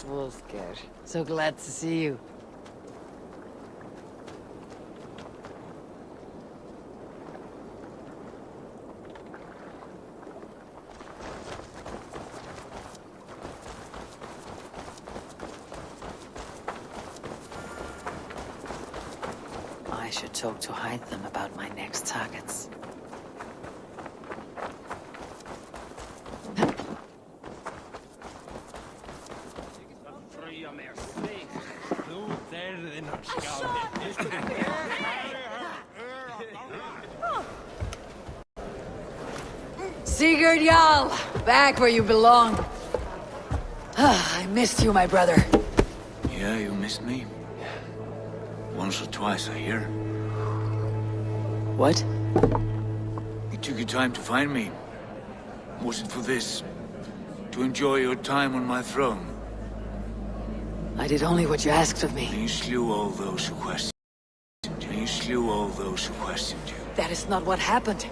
Wolfgar, so glad to see you. I should talk to Hytham about my next targets. Sigurd Jarl, back where you belong. I missed you, my brother. Yeah, you missed me. Once or twice, I hear. What? You took your time to find me. Was it for this? To enjoy your time on my throne? I did only what you asked of me. And you slew all those who questioned you. And you slew all those who questioned you. That is not what happened.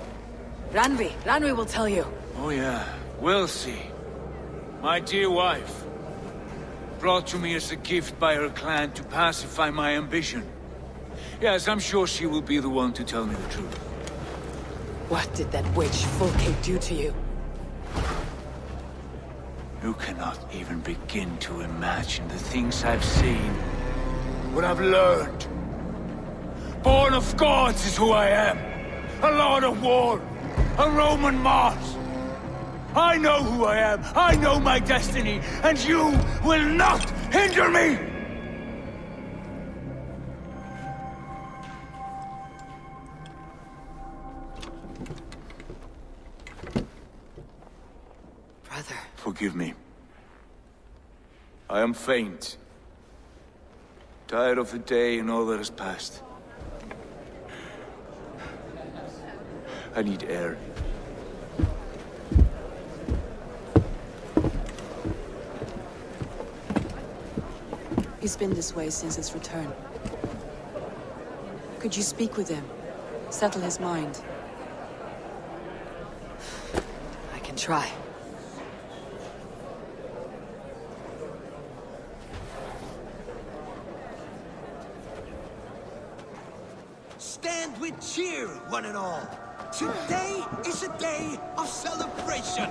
Randvi will tell you. Oh yeah, we'll see. My dear wife, brought to me as a gift by her clan to pacify my ambition. Yes, I'm sure she will be the one to tell me the truth. What did that witch Fulke do to you? You cannot even begin to imagine the things I've seen. What I've learned. Born of gods is who I am. A lord of war. A Roman Mars. I know who I am. I know my destiny. And you will not hinder me! Brother. Forgive me. I am faint. Tired of the day and all that has passed. I need air. He's been this way since his return. Could you speak with him? Settle his mind? I can try. Stand with cheer, one and all. Today is a day of celebration.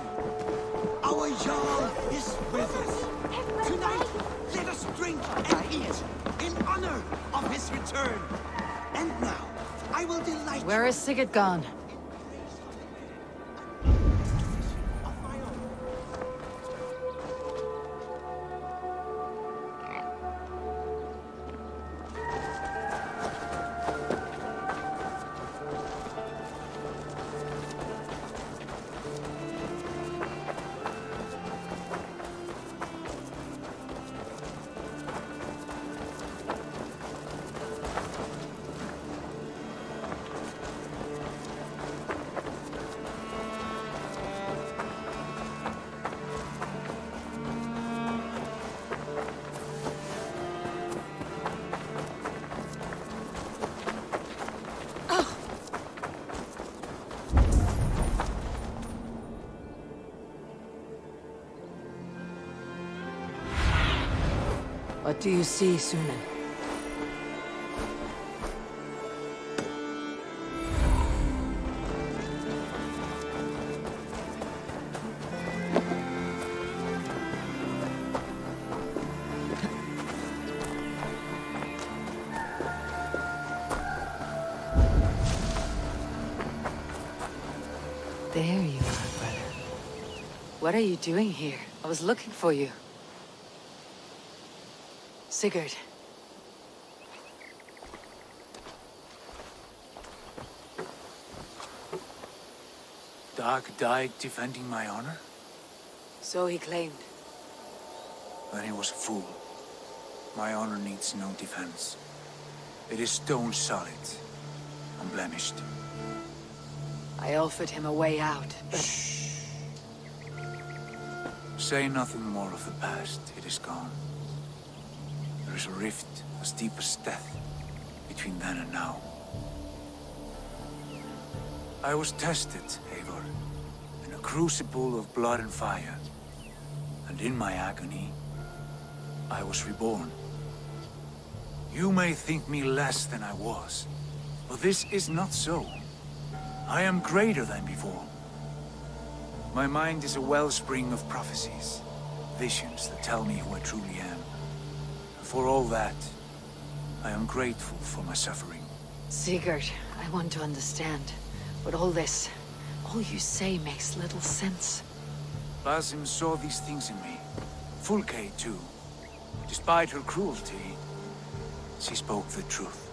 Our Jarl is with us. Tonight, let us drink and eat in honor of his return. And now, I will delight you. Where is Sigurd gone? What do you see, Sunan? There you are, brother. What are you doing here? I was looking for you. Sigurd. Dag died defending my honor? So he claimed. Then he was a fool. My honor needs no defense. It is stone solid, unblemished. I offered him a way out, but... Shh. Say nothing more of the past. It is gone. There is a rift as deep as death between then and now. I was tested, Eivor, in a crucible of blood and fire. And in my agony, I was reborn. You may think me less than I was, but this is not so. I am greater than before. My mind is a wellspring of prophecies, visions that tell me who I truly am. For all that, I am grateful for my suffering. Sigurd, I want to understand. But all this, all you say makes little sense. Basim saw these things in me. Fulke, too. Despite her cruelty, she spoke the truth.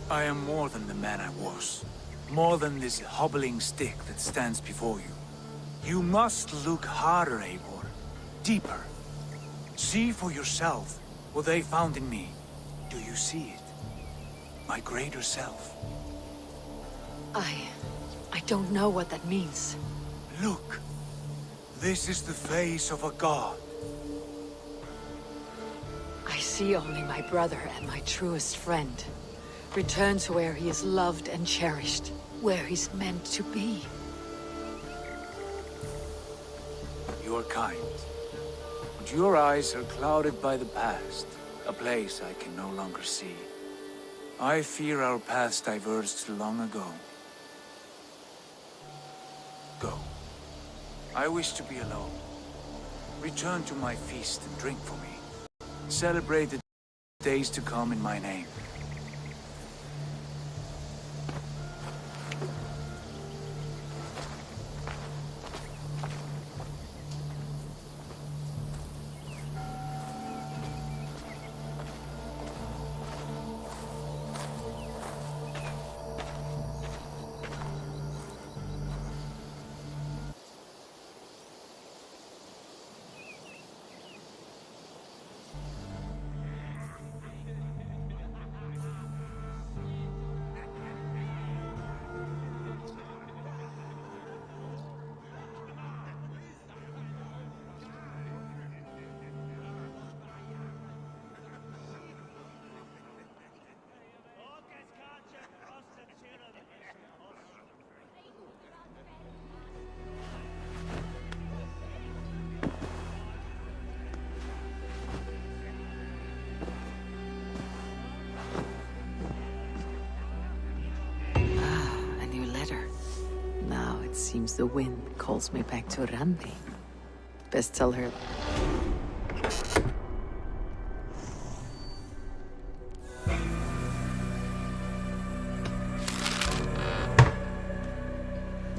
I am more than the man I was. More than this hobbling stick that stands before you. You must look harder, Eivor. Deeper. See for yourself what they found in me. Do you see it? My greater self. I don't know what that means. Look. This is the face of a god. I see only my brother and my truest friend. Return to where he is loved and cherished. Where he's meant to be. You are kind. But your eyes are clouded by the past. A place I can no longer see. I fear our paths diverged long ago. Go. I wish to be alone. Return to my feast and drink for me. Celebrate the days to come in my name. Seems the wind calls me back to Randi. Best tell her.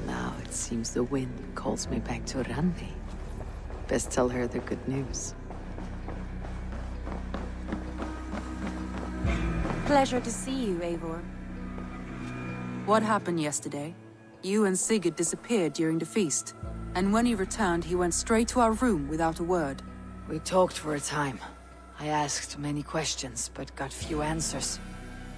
Now it seems the wind calls me back to Randi. Best tell her the good news. Pleasure to see you, Eivor. What happened yesterday? You and Sigurd disappeared during the feast, and when he returned, he went straight to our room without a word. We talked for a time. I asked many questions, but got few answers.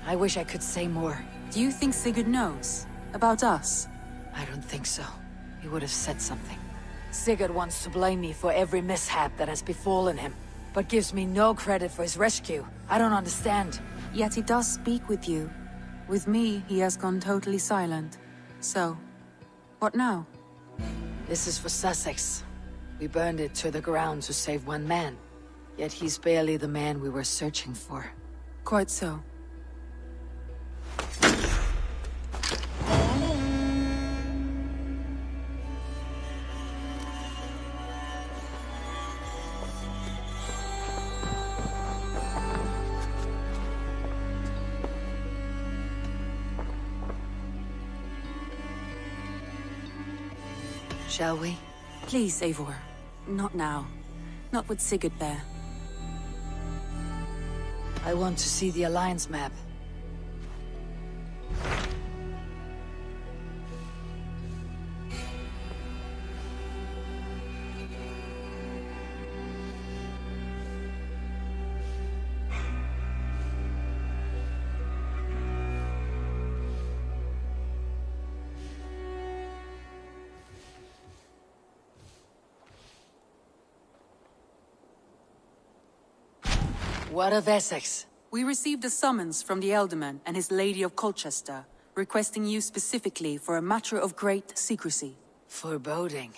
I wish I could say more. Do you think Sigurd knows? About us? I don't think so. He would have said something. Sigurd wants to blame me for every mishap that has befallen him, but gives me no credit for his rescue. I don't understand. Yet he does speak with you. With me, he has gone totally silent. So, what now? This is for Sussex. We burned it to the ground to save one man. Yet he's barely the man we were searching for. Quite so. Shall we? Please, Eivor. Not now. Not with Sigurd there. I want to see the Alliance map. What of Wessex? We received a summons from the Elderman and his Lady of Colchester, requesting you specifically for a matter of great secrecy. Foreboding.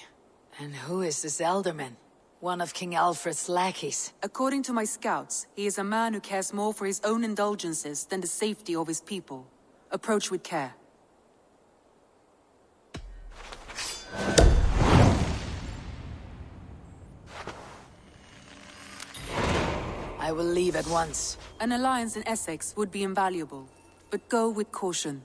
And who is this Elderman? One of King Aelfred's lackeys. According to my scouts, he is a man who cares more for his own indulgences than the safety of his people. Approach with care. I will leave at once. An alliance in Essex would be invaluable, but go with caution.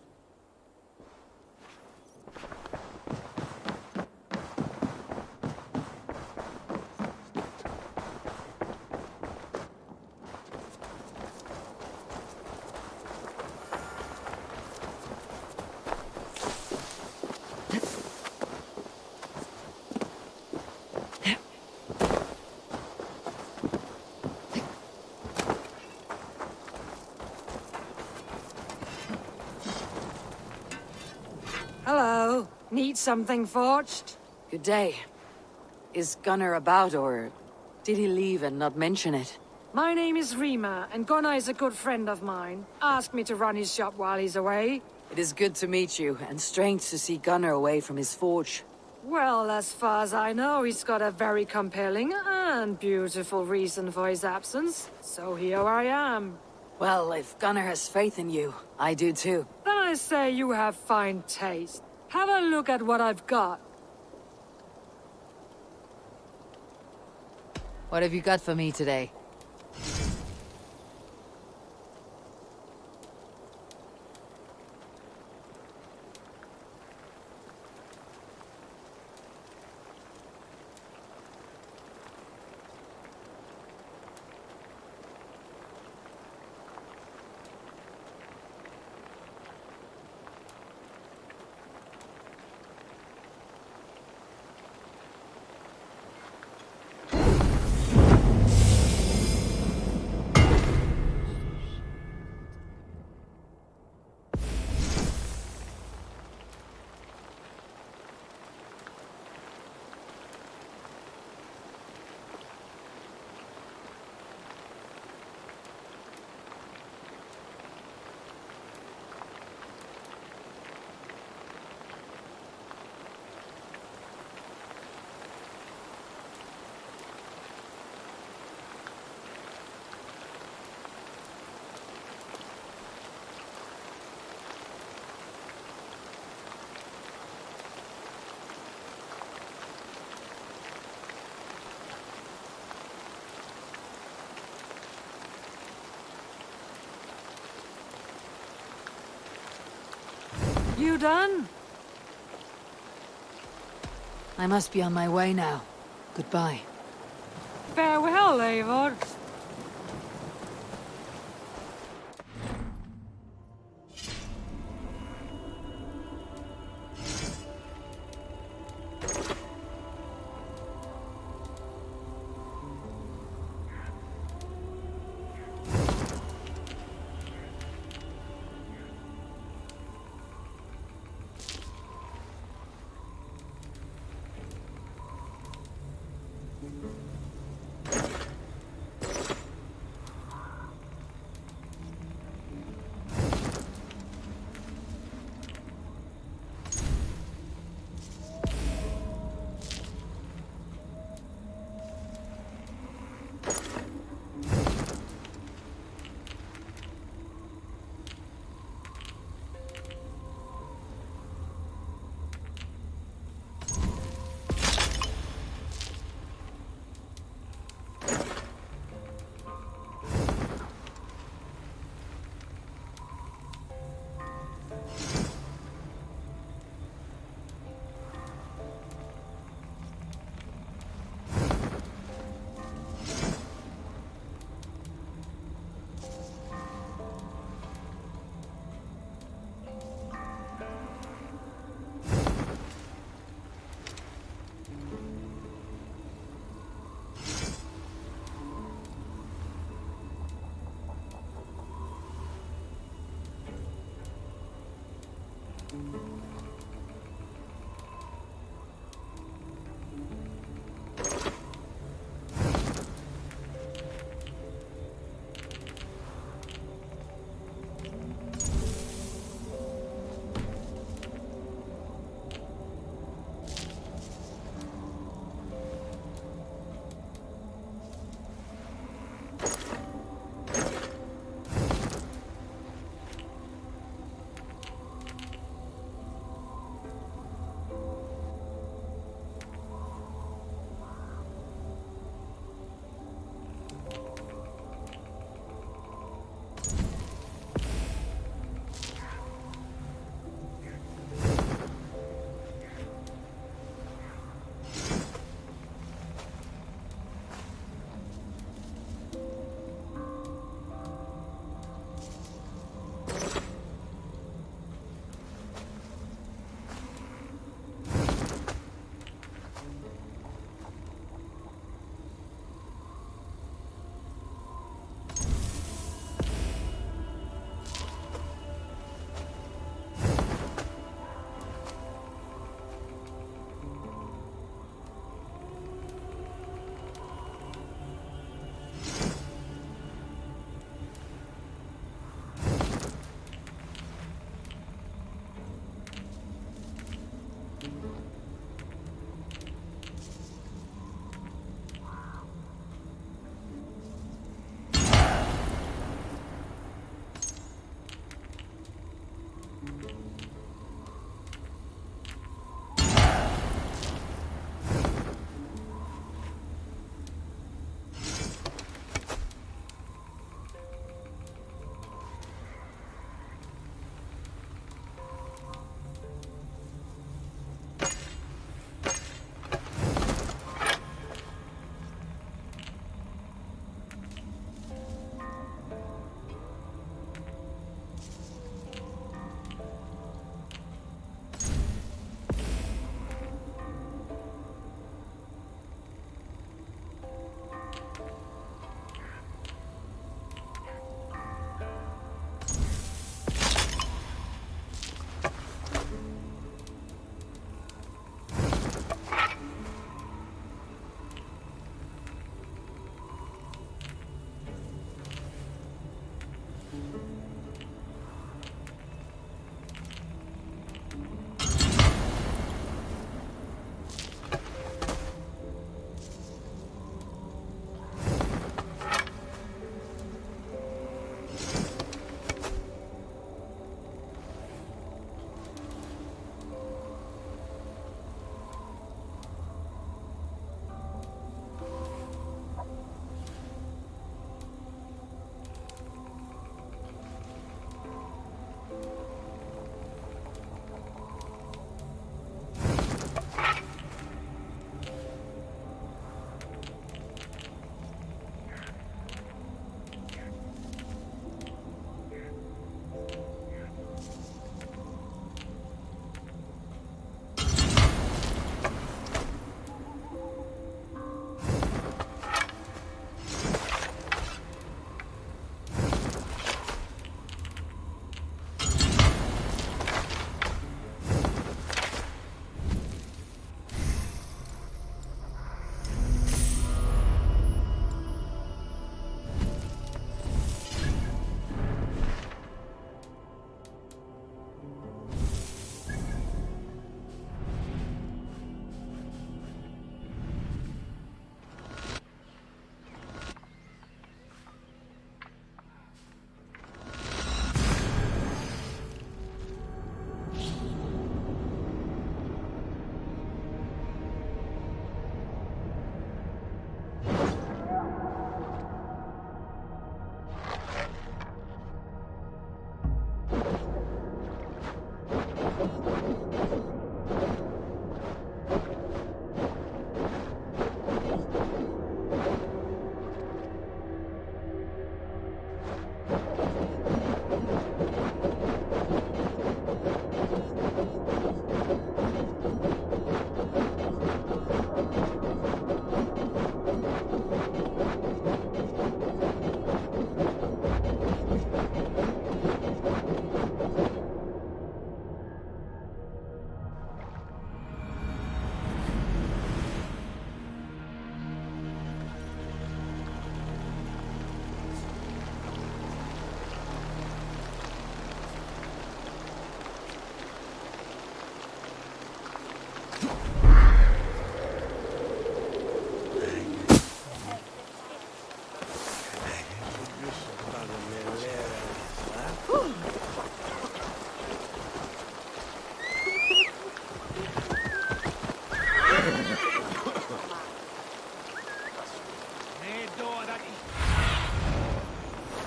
Hello. Need something forged? Good day. Is Gunnar about, or did he leave and not mention it? My name is Rima, and Gunnar is a good friend of mine. Asked me to run his shop while he's away. It is good to meet you, and strange to see Gunnar away from his forge. Well, as far as I know, he's got a very compelling and beautiful reason for his absence. So here I am. Well, if Gunnar has faith in you, I do too. Then I say you have fine taste. Have a look at what I've got. What have you got for me today? You done? I must be on my way now. Goodbye. Farewell, Eivor.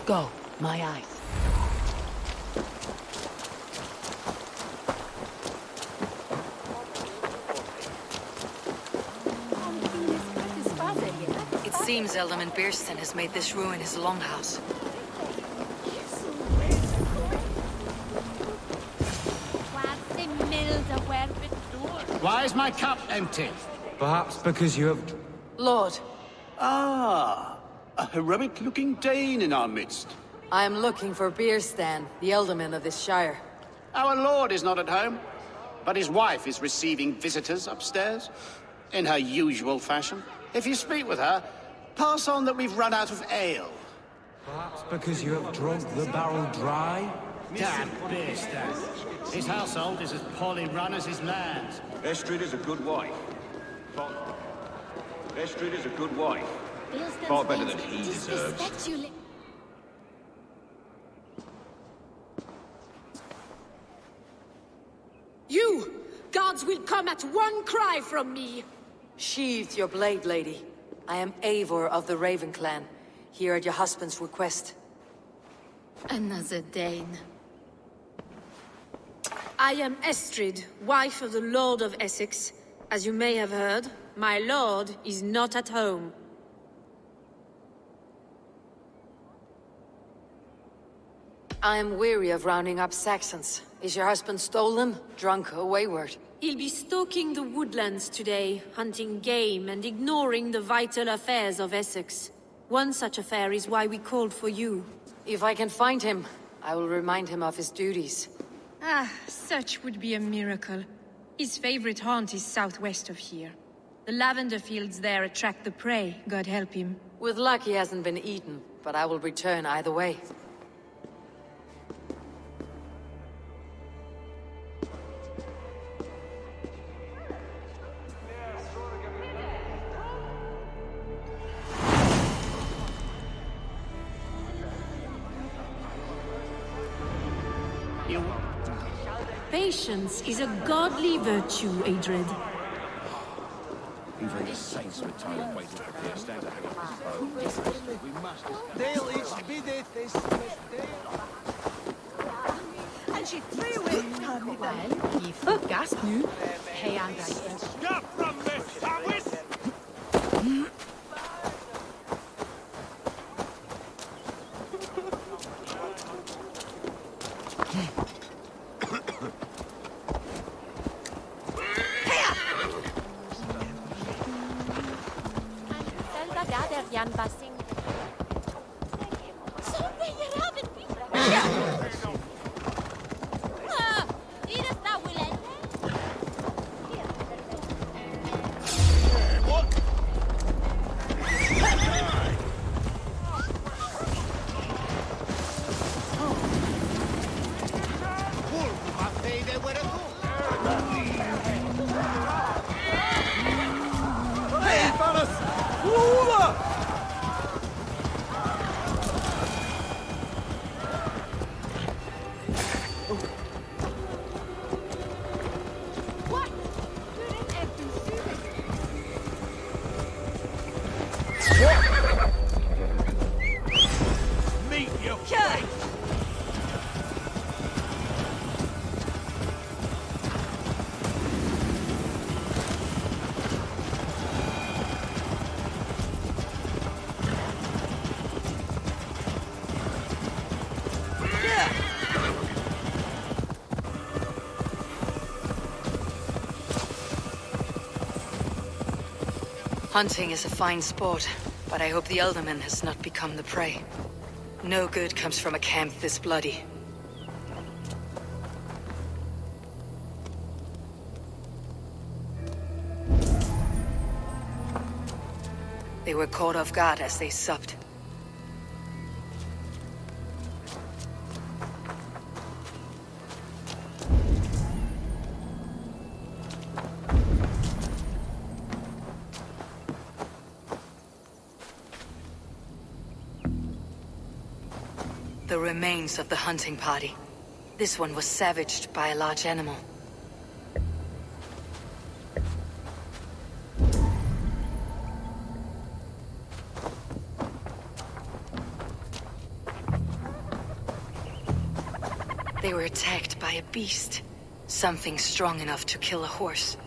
Go, my eyes. It seems Eldorman Biersten has made this ruin his longhouse. Why is my cup empty? Perhaps because you have... Lord, Ah, a heroic-looking Dane in our midst. I am looking for Bierstan, the Ealdorman of this shire. Our lord is not at home, but his wife is receiving visitors upstairs, in her usual fashion. If you speak with her, pass on that we've run out of ale. Perhaps because you have drunk the barrel dry? Damn Bierstadt. His household is as poorly run as his lands. Estrid is a good wife. Estrid is a good wife. Far better than he deserves. You! Gods will come at one cry from me! Sheathe your blade, lady. I am Eivor of the Raven clan, here at your husband's request. Another Dane. I am Estrid, wife of the Lord of Essex. As you may have heard, my lord is not at home. I am weary of rounding up Saxons. Is your husband stolen, drunk, or wayward? He'll be stalking the woodlands today, hunting game and ignoring the vital affairs of Essex. One such affair is why we called for you. If I can find him, I will remind him of his duties. Ah, such would be a miracle. His favorite haunt is southwest of here. The lavender fields there attract the prey, God help him. With luck, he hasn't been eaten, but I will return either way. Patience is a godly virtue, Adred. Even the saints were tired of waiting for Bierstadt to hang up his bow. They'll each be there, they And she threw it. Well, you forgot nu. Hey, Andrew. Stop from this, Thomas! Jan Bassing. Hunting is a fine sport, but I hope the Ealdorman has not become the prey. No good comes from a camp this bloody. They were caught off guard as they supped. The remains of the hunting party. This one was savaged by a large animal. They were attacked by a beast. Something strong enough to kill a horse.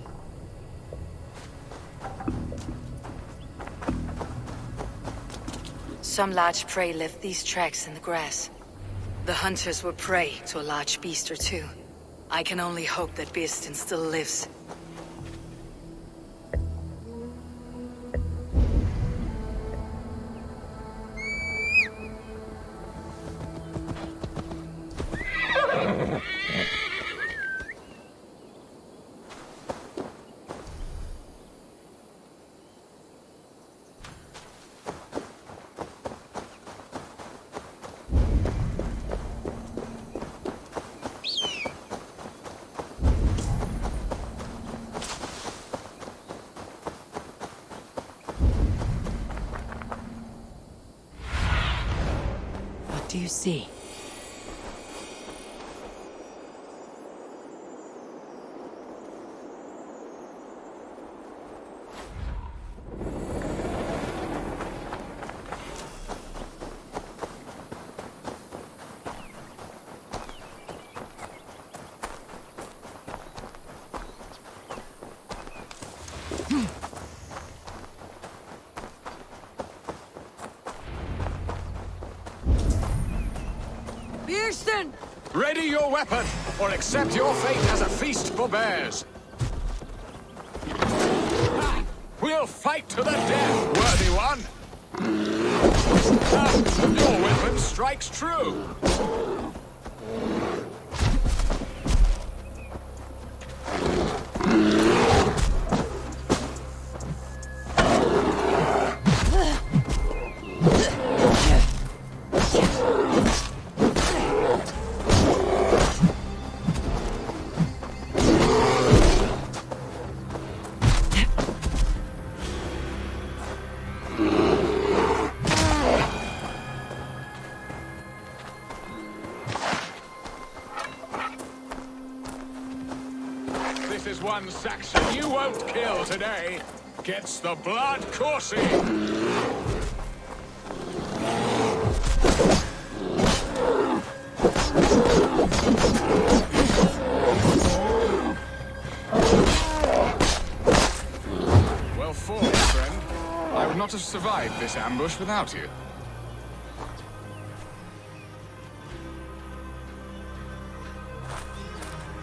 Some large prey left these tracks in the grass. The hunters were prey to a large beast or two. I can only hope that Birsten still lives. What do you see? Birsten! Ready your weapon, or accept your fate as a feast for bears. We'll fight to the death, worthy one. Your weapon strikes true. One Saxon you won't kill today gets the blood coursing. Well fought, friend. I would not have survived this ambush without you.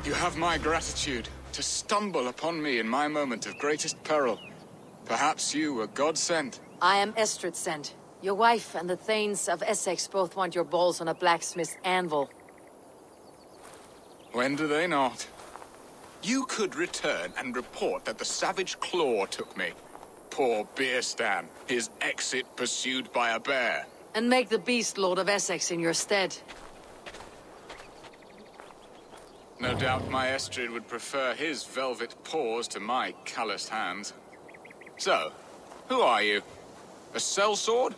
You have my gratitude. To stumble upon me in my moment of greatest peril. Perhaps you were God-sent. I am Estrid sent. Your wife and the Thanes of Essex both want your balls on a blacksmith's anvil. When do they not? You could return and report that the savage Claw took me. Poor Birsten, his exit pursued by a bear. And make the beast Lord of Essex in your stead. No doubt my Estrid would prefer his velvet paws to my calloused hands. So, who are you? A sellsword?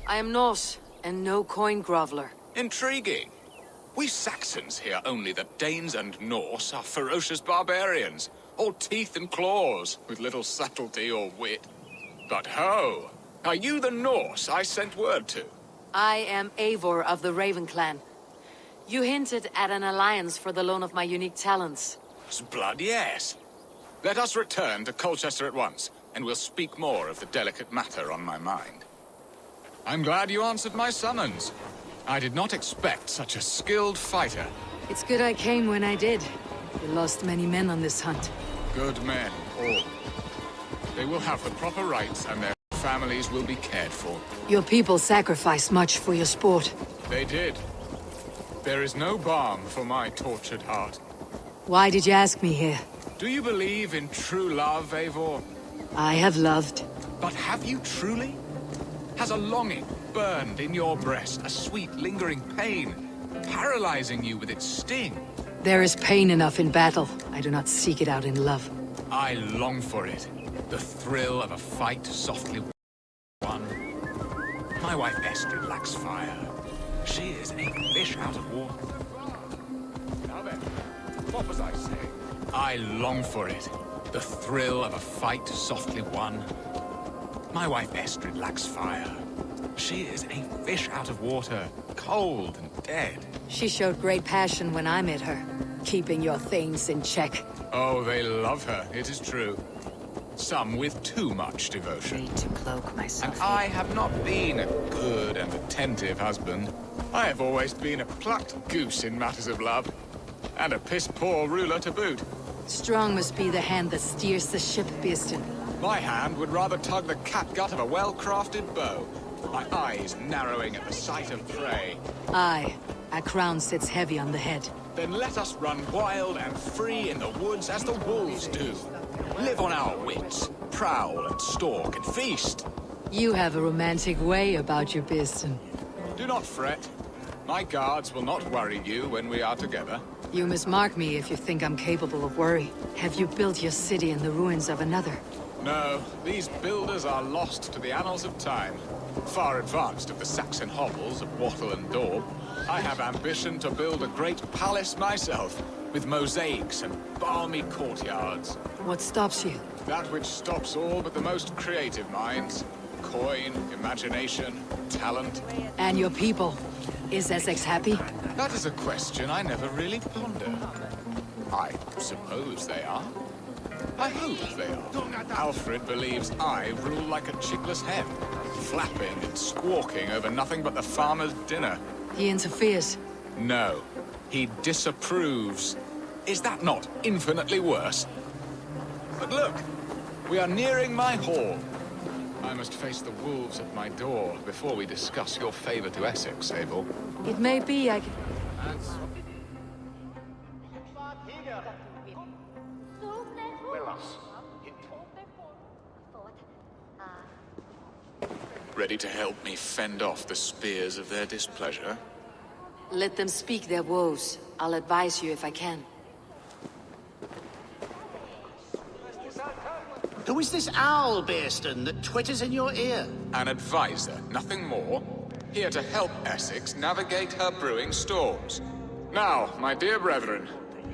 I am Norse, and no coin groveler. Intriguing. We Saxons hear only that Danes and Norse are ferocious barbarians, all teeth and claws, with little subtlety or wit. But ho! Are you the Norse I sent word to? I am Eivor of the Raven clan. You hinted at an alliance for the loan of my unique talents. Blood, yes. Let us return to Colchester at once, and we'll speak more of the delicate matter on my mind. I'm glad you answered my summons. I did not expect such a skilled fighter. It's good I came when I did. We lost many men on this hunt. Good men, all. They will have the proper rights, and their families will be cared for. Your people sacrificed much for your sport. They did. There is no balm for my tortured heart. Why did you ask me here? Do you believe in true love, Eivor? I have loved. But have you truly? Has a longing burned in your breast, a sweet, lingering pain, paralyzing you with its sting? There is pain enough in battle. I do not seek it out in love. I long for it. The thrill of a fight softly won. My wife Estrid lacks fire. She is a fish out of water. Now then, what was I saying? I long for it. The thrill of a fight softly won. My wife Estrid lacks fire. She is a fish out of water, cold and dead. She showed great passion when I met her, keeping your things in check. Oh, they love her, it is true. Some with too much devotion. Need to cloak myself. And I have not been a good and attentive husband. I have always been a plucked goose in matters of love. And a piss-poor ruler to boot. Strong must be the hand that steers the ship, Birsten. My hand would rather tug the catgut of a well-crafted bow. My eyes narrowing at the sight of prey. Aye, a crown sits heavy on the head. Then let us run wild and free in the woods as the wolves do. Live on our wits, prowl and stalk and feast. You have a romantic way about you, Birsten. Do not fret. My guards will not worry you when we are together. You must mark me if you think I'm capable of worry. Have you built your city in the ruins of another? No, these builders are lost to the annals of time. Far advanced of the Saxon hovels of Wattle and Daub, I have ambition to build a great palace myself, with mosaics and balmy courtyards. What stops you? That which stops all but the most creative minds. Coin, imagination, talent. And your people? Is Essex happy? That is a question I never really ponder. I suppose they are. I hope they are. Aelfred believes I rule like a chickless hen, flapping and squawking over nothing but the farmer's dinner. He interferes. No, he disapproves. Is that not infinitely worse? But look, we are nearing my hall. I must face the wolves at my door before we discuss your favor to Essex, Eivor. It may be I can... Ready to help me fend off the spears of their displeasure? Let them speak their woes. I'll advise you if I can. Who is this owl, Birsten, that twitters in your ear? An advisor, nothing more. Here to help Essex navigate her brewing storms. Now, my dear brethren,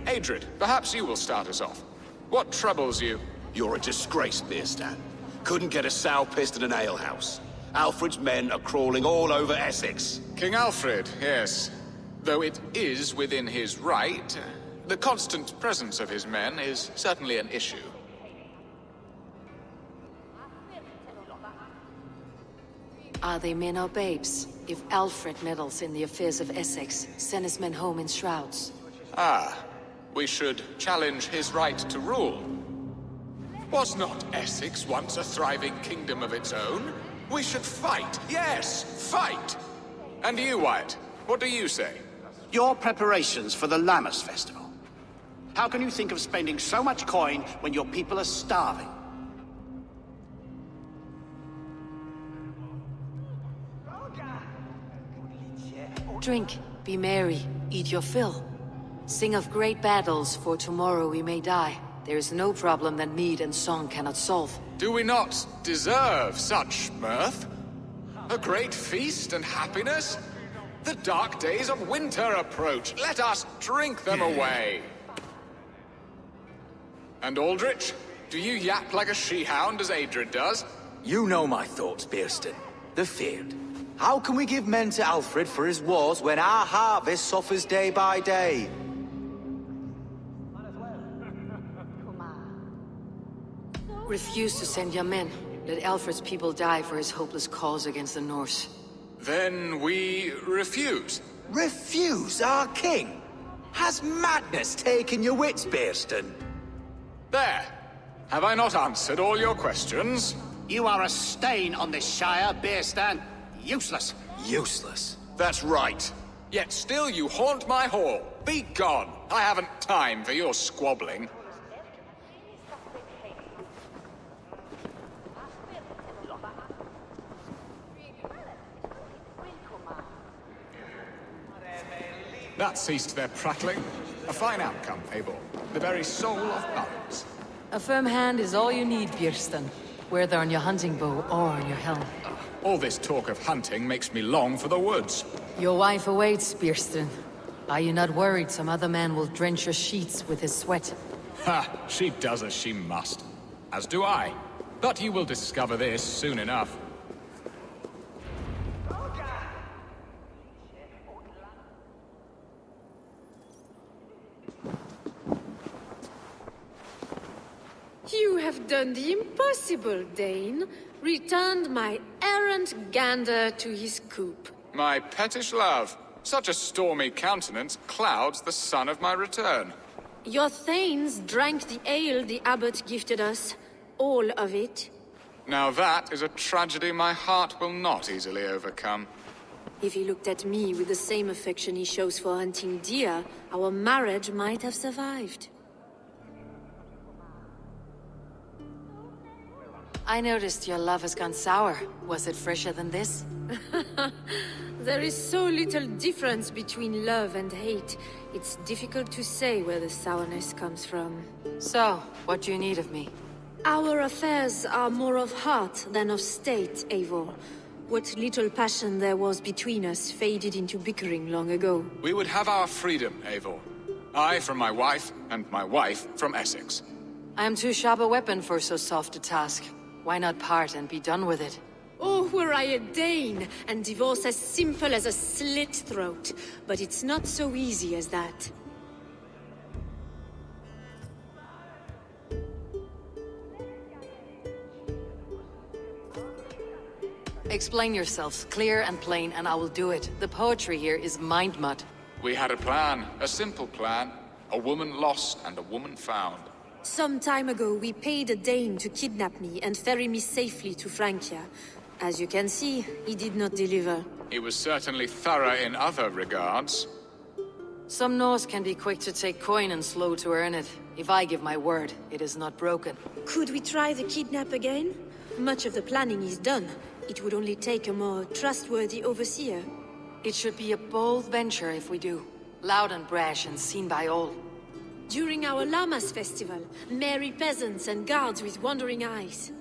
Adrid, perhaps you will start us off. What troubles you? You're a disgrace, Birsten. Couldn't get a sow pissed in an alehouse. Alfred's men are crawling all over Essex. King Aelfred, yes. Though it is within his right, the constant presence of his men is certainly an issue. Are they men or babes? If Alfred meddles in the affairs of Essex, send his men home in shrouds. Ah, we should challenge his right to rule. Was not Essex once a thriving kingdom of its own? We should fight, yes, fight! And you, Wyatt, what do you say? Your preparations for the Lammas festival. How can you think of spending so much coin when your people are starving? Drink, be merry, eat your fill. Sing of great battles, for tomorrow we may die. There is no problem that mead and song cannot solve. Do we not deserve such mirth? A great feast and happiness? The dark days of winter approach. Let us drink them away. And Aldrich, do you yap like a she-hound as Adrid does? You know my thoughts, Birsten. The feared. How can we give men to Aelfred for his wars when our harvest suffers day by day? Refuse to send your men. Let Alfred's people die for his hopeless cause against the Norse. Then we refuse. Refuse our king? Has madness taken your wits, Birsten? There. Have I not answered all your questions? You are a stain on this shire, Birsten. Useless. Useless? That's right. Yet still you haunt my hall. Be gone. I haven't time for your squabbling. That ceased their prattling. A fine outcome, Eivor. The very soul of balance. A firm hand is all you need, Birsten. Whether on your hunting bow or on your helm. All this talk of hunting makes me long for the woods. Your wife awaits, Birsten. Are you not worried some other man will drench your sheets with his sweat? Ha! She does as she must. As do I. But you will discover this soon enough. You have done the impossible, Dane. Returned my errant gander to his coop. My pettish love. Such a stormy countenance clouds the sun of my return. Your thanes drank the ale the abbot gifted us. All of it. Now that is a tragedy my heart will not easily overcome. If he looked at me with the same affection he shows for hunting deer, our marriage might have survived. I noticed your love has gone sour. Was it fresher than this? There is so little difference between love and hate. It's difficult to say where the sourness comes from. So, what do you need of me? Our affairs are more of heart than of state, Eivor. What little passion there was between us faded into bickering long ago. We would have our freedom, Eivor. I from my wife, and my wife from Essex. I am too sharp a weapon for so soft a task. Why not part and be done with it? Oh, were I a Dane, and divorce as simple as a slit throat. But it's not so easy as that. Explain yourselves, clear and plain, and I will do it. The poetry here is mind mud. We had a plan, a simple plan. A woman lost and a woman found. Some time ago, we paid a Dane to kidnap me and ferry me safely to Francia. As you can see, he did not deliver. He was certainly thorough in other regards. Some Norse can be quick to take coin and slow to earn it. If I give my word, it is not broken. Could we try the kidnap again? Much of the planning is done. It would only take a more trustworthy overseer. It should be a bold venture if we do. Loud and brash and seen by all. During our Llamas festival, merry peasants and guards with wandering eyes.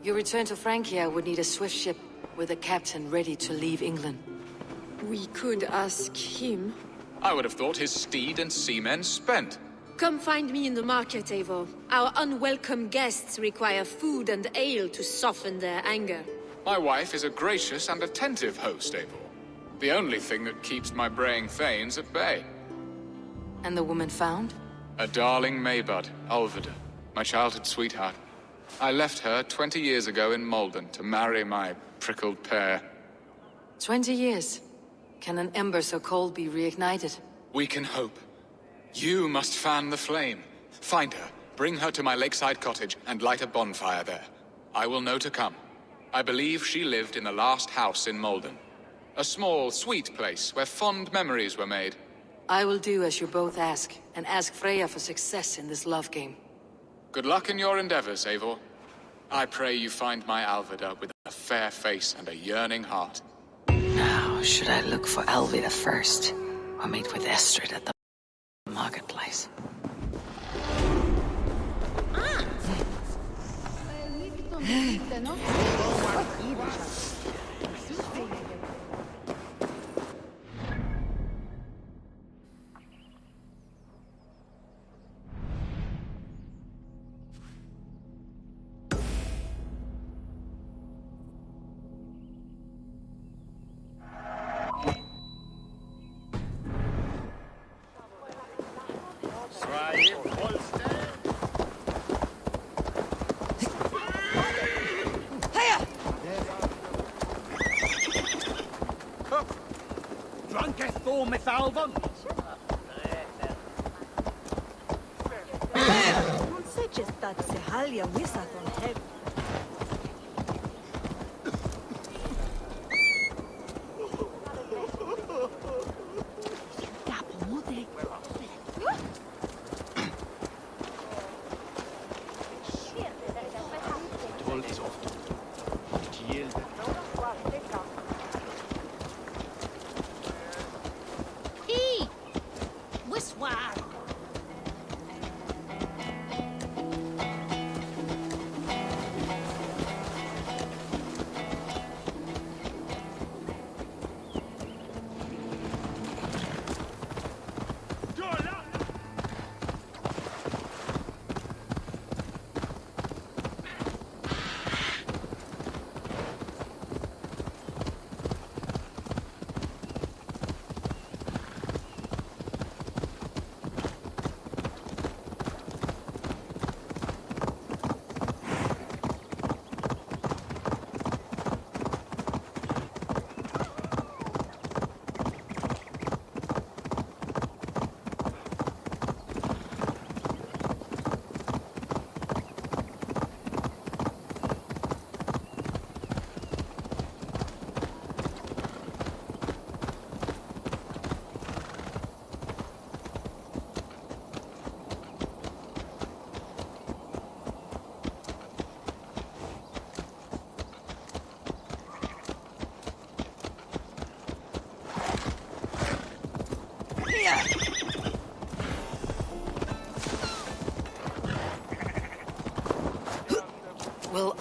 Your return to Francia would need a swift ship, with a captain ready to leave England. We could ask him. I would have thought his steed and seamen spent. Come find me in the market, Eivor. Our unwelcome guests require food and ale to soften their anger. My wife is a gracious and attentive host, Eivor. The only thing that keeps my braying thanes at bay. And the woman found? A darling Maybud, Ulvida, my childhood sweetheart. I left her 20 years ago in Malden to marry my prickled pear. 20 years? Can an ember so cold be reignited? We can hope. You must fan the flame. Find her, bring her to my lakeside cottage, and light a bonfire there. I will know to come. I believe she lived in the last house in Malden. A small, sweet place where fond memories were made. I will do as you both ask, and ask Freya for success in this love game. Good luck in your endeavors, Eivor. I pray you find my Alvida with a fair face and a yearning heart. Now, should I look for Alvida first, or meet with Estrid at the marketplace?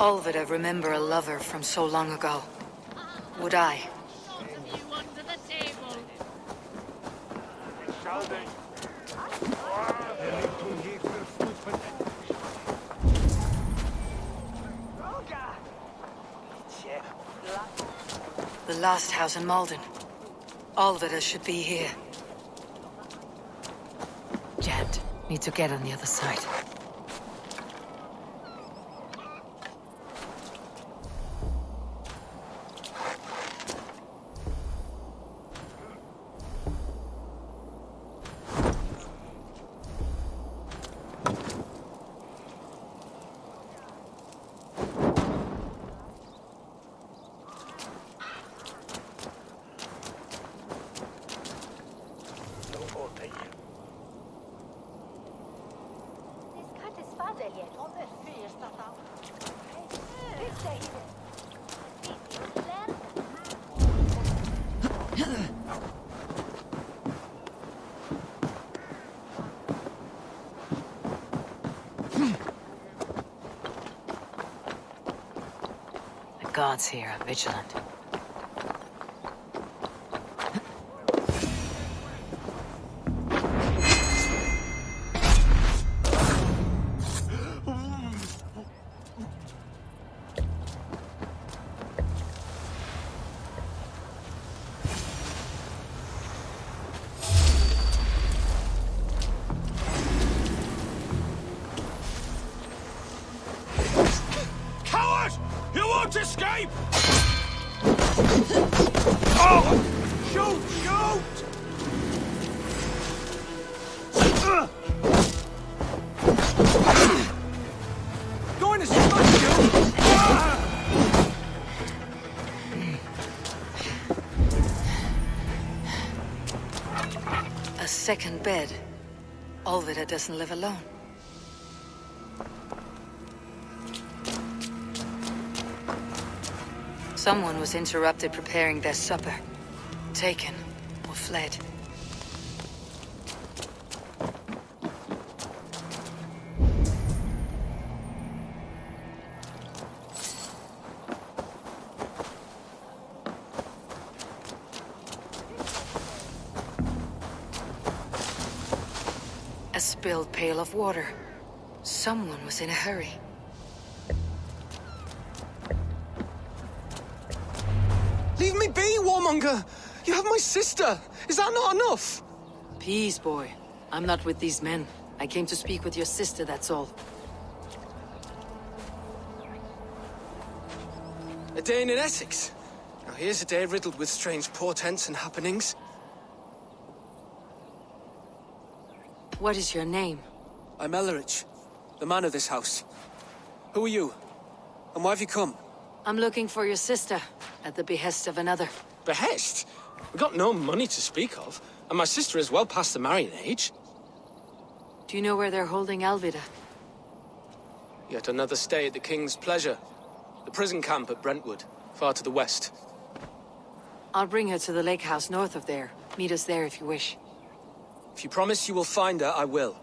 Olvida remember a lover from so long ago? Would I? The last house in Malden. Olvida should be here. Jammed. Need to get on the other side. The gods here are vigilant. Escape! Oh! Shoot! Shoot! Going to smash you! A second bed. Olvida doesn't live alone. Someone was interrupted preparing their supper. Taken or fled. A spilled pail of water. Someone was in a hurry. Leave me be, warmonger! You have my sister! Is that not enough? Peace, boy. I'm not with these men. I came to speak with your sister, that's all. A day in Essex. Now here's a day riddled with strange portents and happenings. What is your name? I'm Ellerich, the man of this house. Who are you? And why have you come? I'm looking for your sister, at the behest of another. Behest? We got no money to speak of, and my sister is well past the marrying age. Do you know where they're holding Alvida? Yet another stay at the King's pleasure. The prison camp at Brentwood, far to the west. I'll bring her to the lake house north of there. Meet us there if you wish. If you promise you will find her, I will.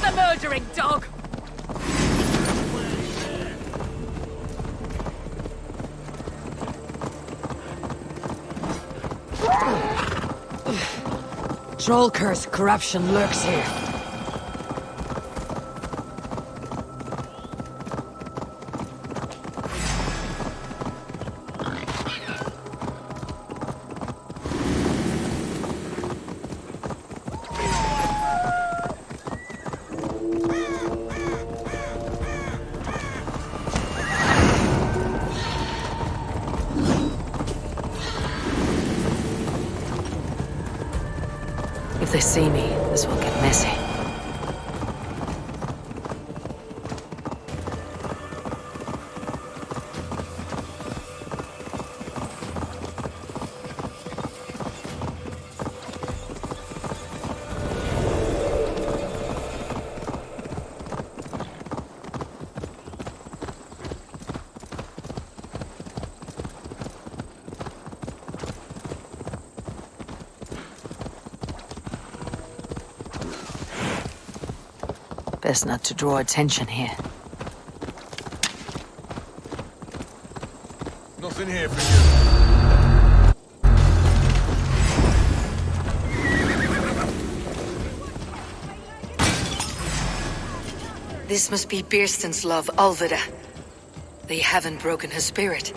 the murdering dog! Troll curse corruption lurks here. If they see me, this will get messy. Best not to draw attention here. Nothing here for you. This must be Birsten's love, Alvida. They haven't broken her spirit.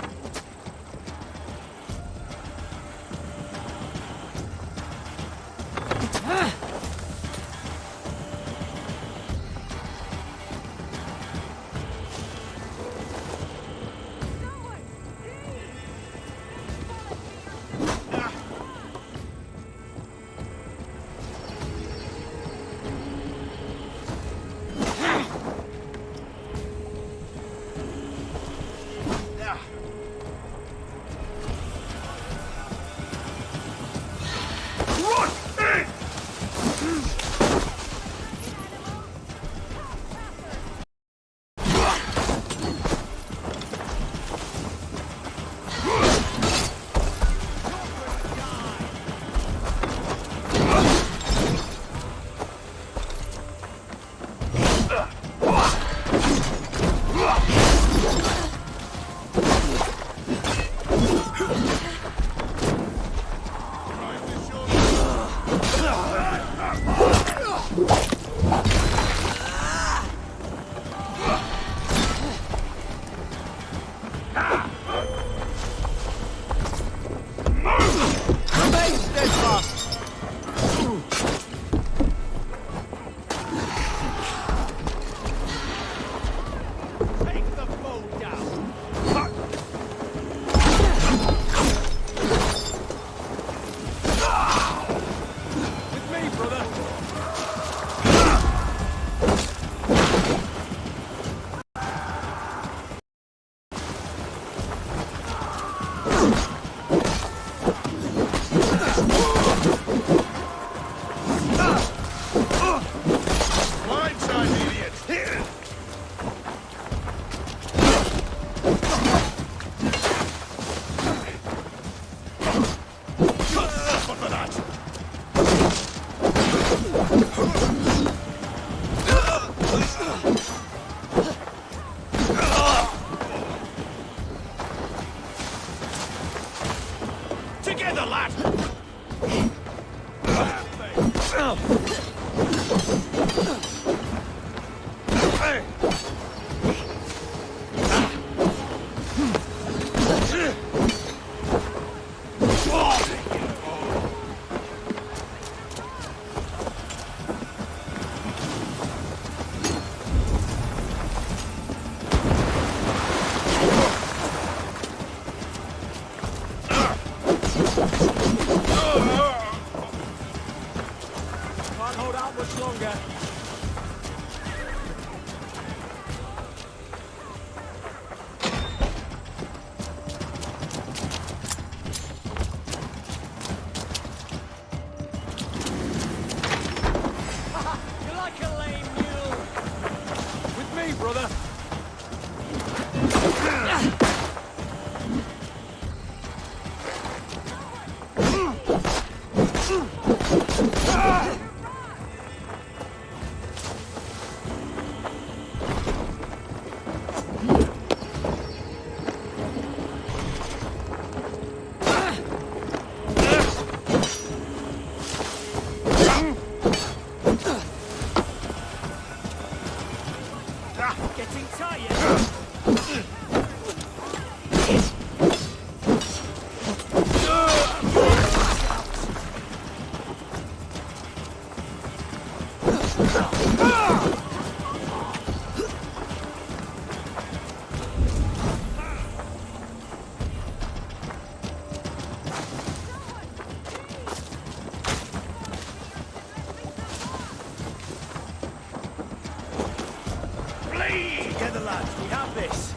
Together, lads, we have this.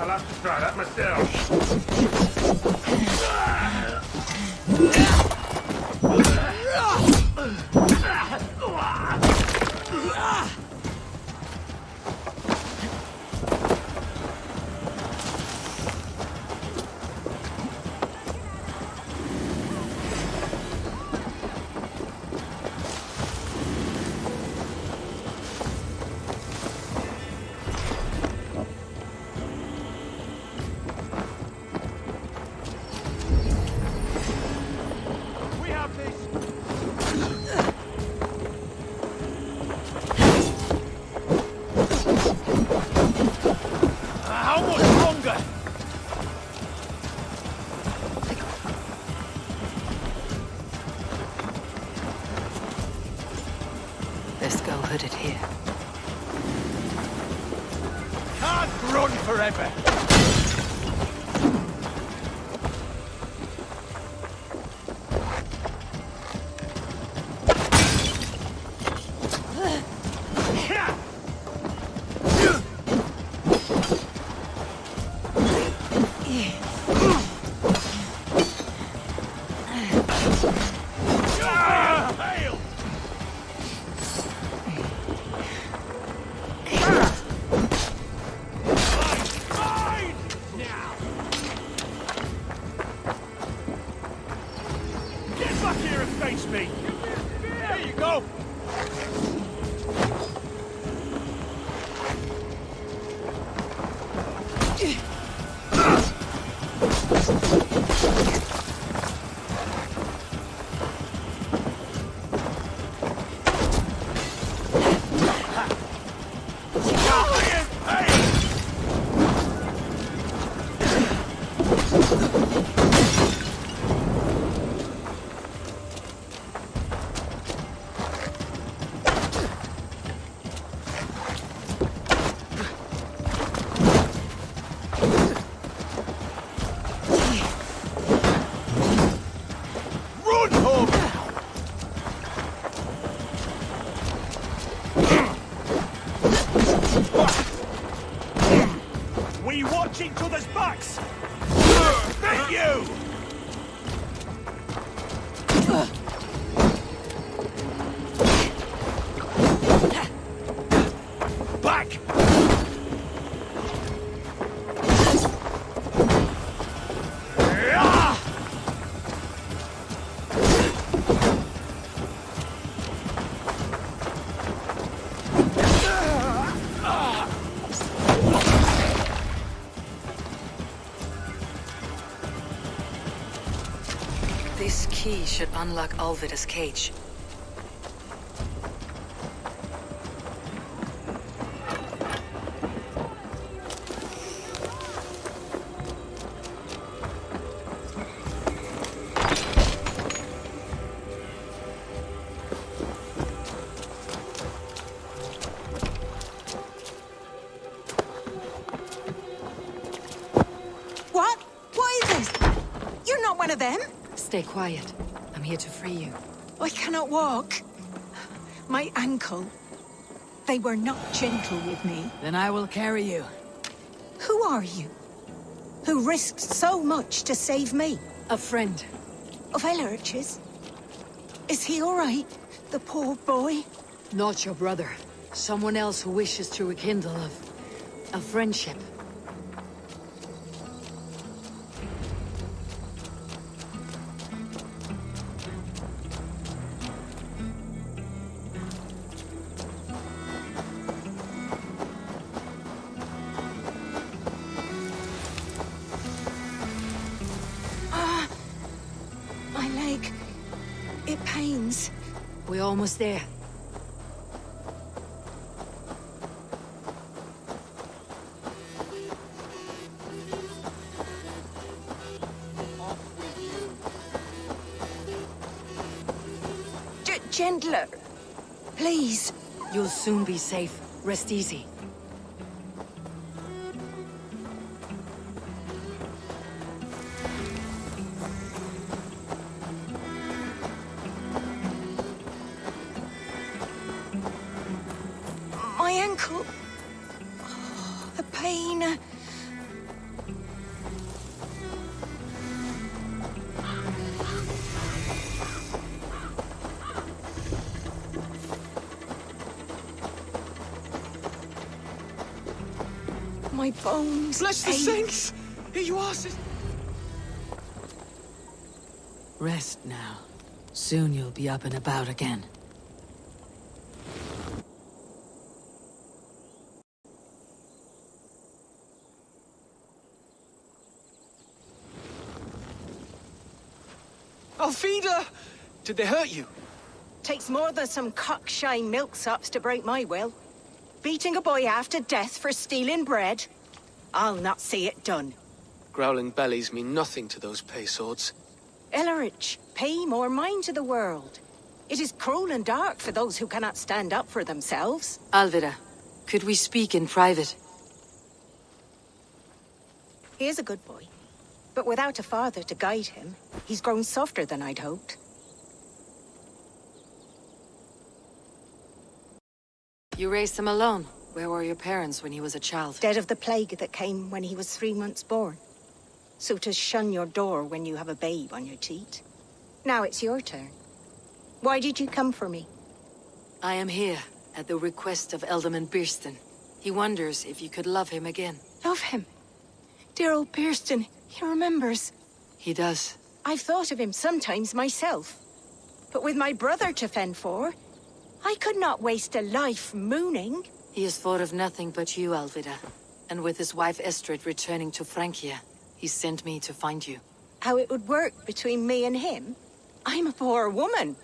I'll have to try that myself. Let's go hooded here. Can't run forever. This key should unlock Alvida's cage. What? What is this? You're not one of them? Stay quiet. I'm here to free you. I cannot walk. My ankle. They were not gentle with me. Then I will carry you. Who are you? Who risked so much to save me? A friend. Of Ellerch's? Is he all right? The poor boy? Not your brother. Someone else who wishes to rekindle a friendship. My leg. It pains. We're almost there. Gentler. Please. You'll soon be safe. Rest easy. My ankle. Oh, the pain. My bones. Bless the ache. saints! Here you are, sis. Rest now. Soon you'll be up and about again. Alfida! Did they hurt you? Takes more than some cockshy milksops to break my will. Beating a boy half to death for stealing bread? I'll not see it done. Growling bellies mean nothing to those pay swords. Ellerich, pay more mind to the world. It is cruel and dark for those who cannot stand up for themselves. Alvida, could we speak in private? He is a good boy. But without a father to guide him, he's grown softer than I'd hoped. You raised him alone. Where were your parents when he was a child? Dead of the plague that came when he was 3 months born. So to shun your door when you have a babe on your teat. Now it's your turn. Why did you come for me? I am here, at the request of Ealdorman Birston. He wonders if you could love him again. Love him? Dear old Birston, he remembers. He does. I've thought of him sometimes myself. But with my brother to fend for, I could not waste a life mooning. He has thought of nothing but you, Alvida. And with his wife Estrid returning to Francia, he sent me to find you. How it would work between me and him? I'm a poor woman.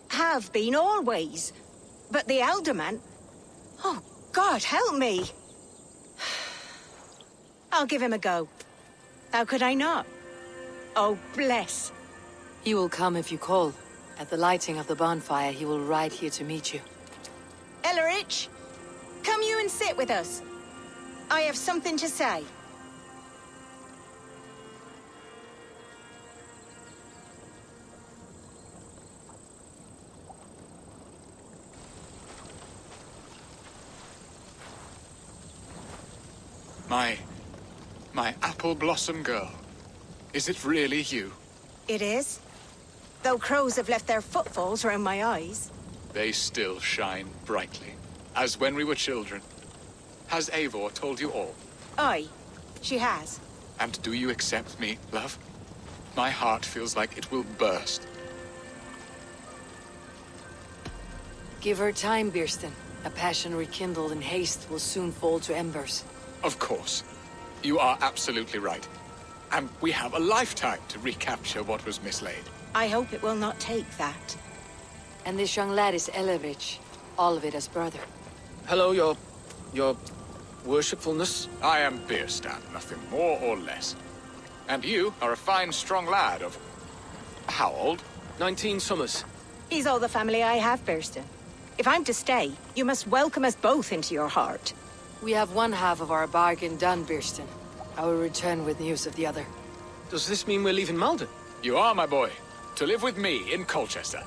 Have been always. But the Ealdorman... Oh, God, help me! I'll give him a go. How could I not? Oh, bless. He will come if you call. At the lighting of the bonfire, he will ride here to meet you. Ellerich, come you and sit with us. I have something to say. My apple blossom girl. Is it really you? It is. Though crows have left their footfalls around my eyes. They still shine brightly, as when we were children. Has Eivor told you all? Aye, she has. And do you accept me, love? My heart feels like it will burst. Give her time, Birston. A passion rekindled in haste will soon fall to embers. Of course. You are absolutely right. And we have a lifetime to recapture what was mislaid. I hope it will not take that. And this young lad is Ellerich, Alvida's brother. Hello, your worshipfulness. I am Birstan, nothing more or less. And you are a fine, strong lad of... how old? 19 summers. He's all the family I have, Birston. If I'm to stay, you must welcome us both into your heart. We have one half of our bargain done, Birston. I will return with news of the other. Does this mean we're leaving Malden? You are, my boy. To live with me in Colchester.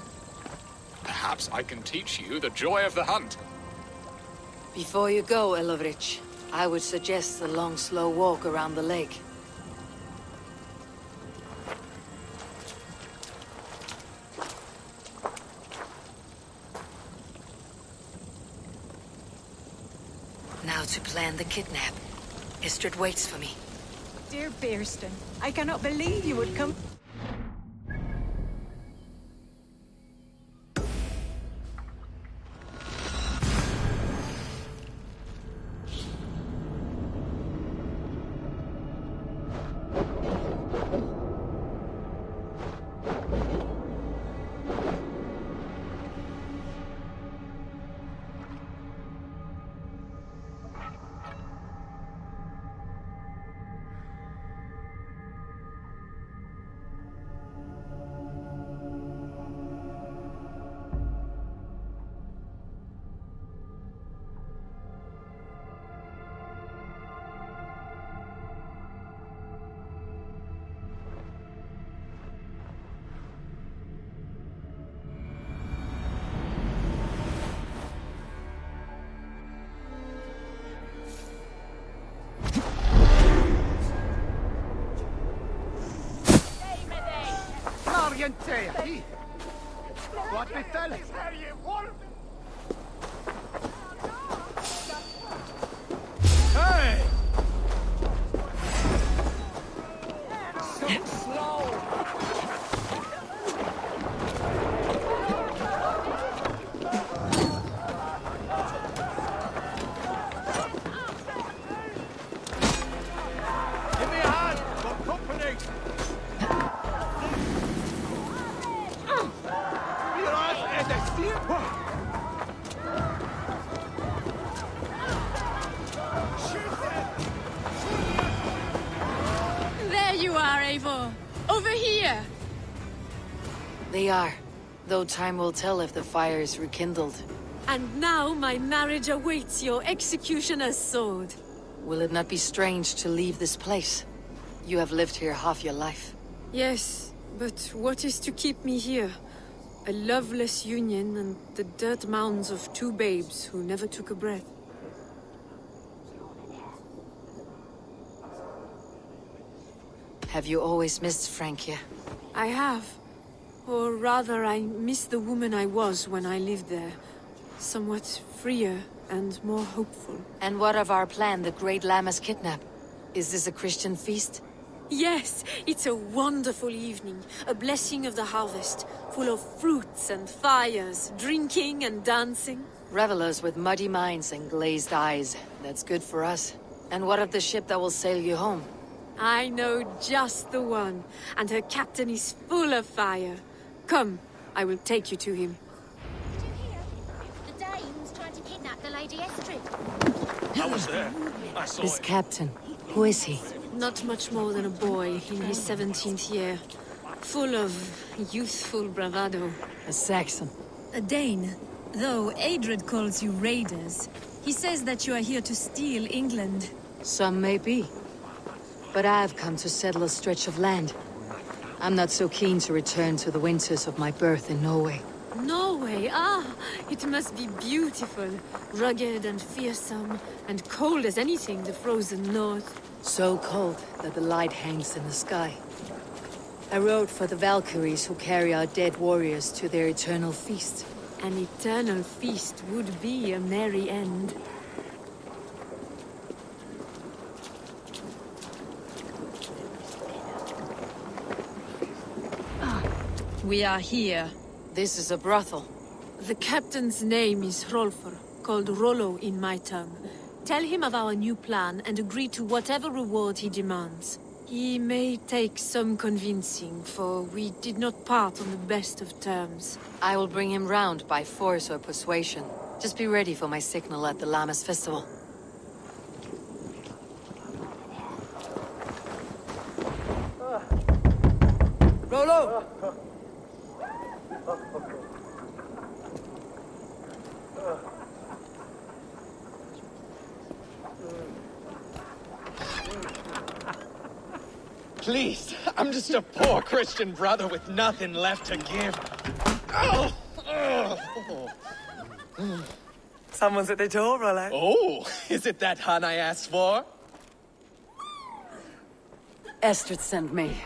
Perhaps I can teach you the joy of the hunt. Before you go, Ellerich, I would suggest a long, slow walk around the lake. Now to plan the kidnap. Istrid waits for me. Dear Bearston, I cannot believe you would come... What befell it? Hey! So slow! Give me a hand! For company! There you are, Eivor. Over here. They are. Though time will tell if the fire is rekindled. And now my marriage awaits your executioner's sword. Will it not be strange to leave this place? You have lived here half your life. Yes, but what is to keep me here? A loveless union and the dirt mounds of two babes who never took a breath. Have you always missed Francia? I have. Or rather, I miss the woman I was when I lived there. Somewhat freer and more hopeful. And what of our plan, the Great Lammas kidnap? Is this a Christian feast? Yes, it's a wonderful evening. A blessing of the harvest, full of fruits and fires, drinking and dancing. Revelers with muddy minds and glazed eyes. That's good for us. And what of the ship that will sail you home? I know just the one, and her captain is full of fire. Come, I will take you to him. Did you hear? The Danes tried to kidnap the Lady Estrid. I was there. I saw This it. captain, who is he? Not much more than a boy in his 17th year. Full of youthful bravado. A Saxon. A Dane. Though Adred calls you raiders, he says that you are here to steal England. Some may be. But I've come to settle a stretch of land. I'm not so keen to return to the winters of my birth in Norway. Norway, it must be beautiful. Rugged and fearsome, and cold as anything the frozen north. So cold that the light hangs in the sky. I rode for the Valkyries who carry our dead warriors to their eternal feast. An eternal feast would be a merry end. We are here. This is a brothel. The captain's name is Hrolfr, called Rollo in my tongue. Tell him of our new plan and agree to whatever reward he demands. He may take some convincing, for we did not part on the best of terms. I will bring him round by force or persuasion. Just be ready for my signal at the Lammas festival. Rollo! Please, I'm just a poor Christian brother with nothing left to give. Someone's at the door, Rollo. Oh, is it that hun I asked for? Estrid sent me.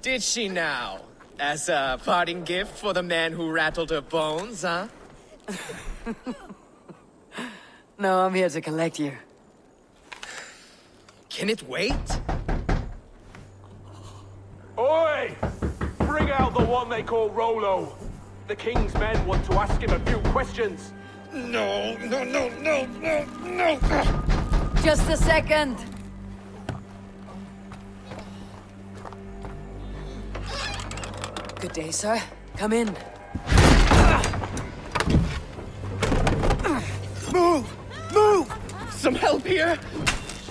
Did she now? As a parting gift for the man who rattled her bones, huh? No, I'm here to collect you. Can it wait? Oi! Bring out the one they call Rollo. The king's men want to ask him a few questions. No. Just a second. Good day, sir. Come in. Move! Some help here?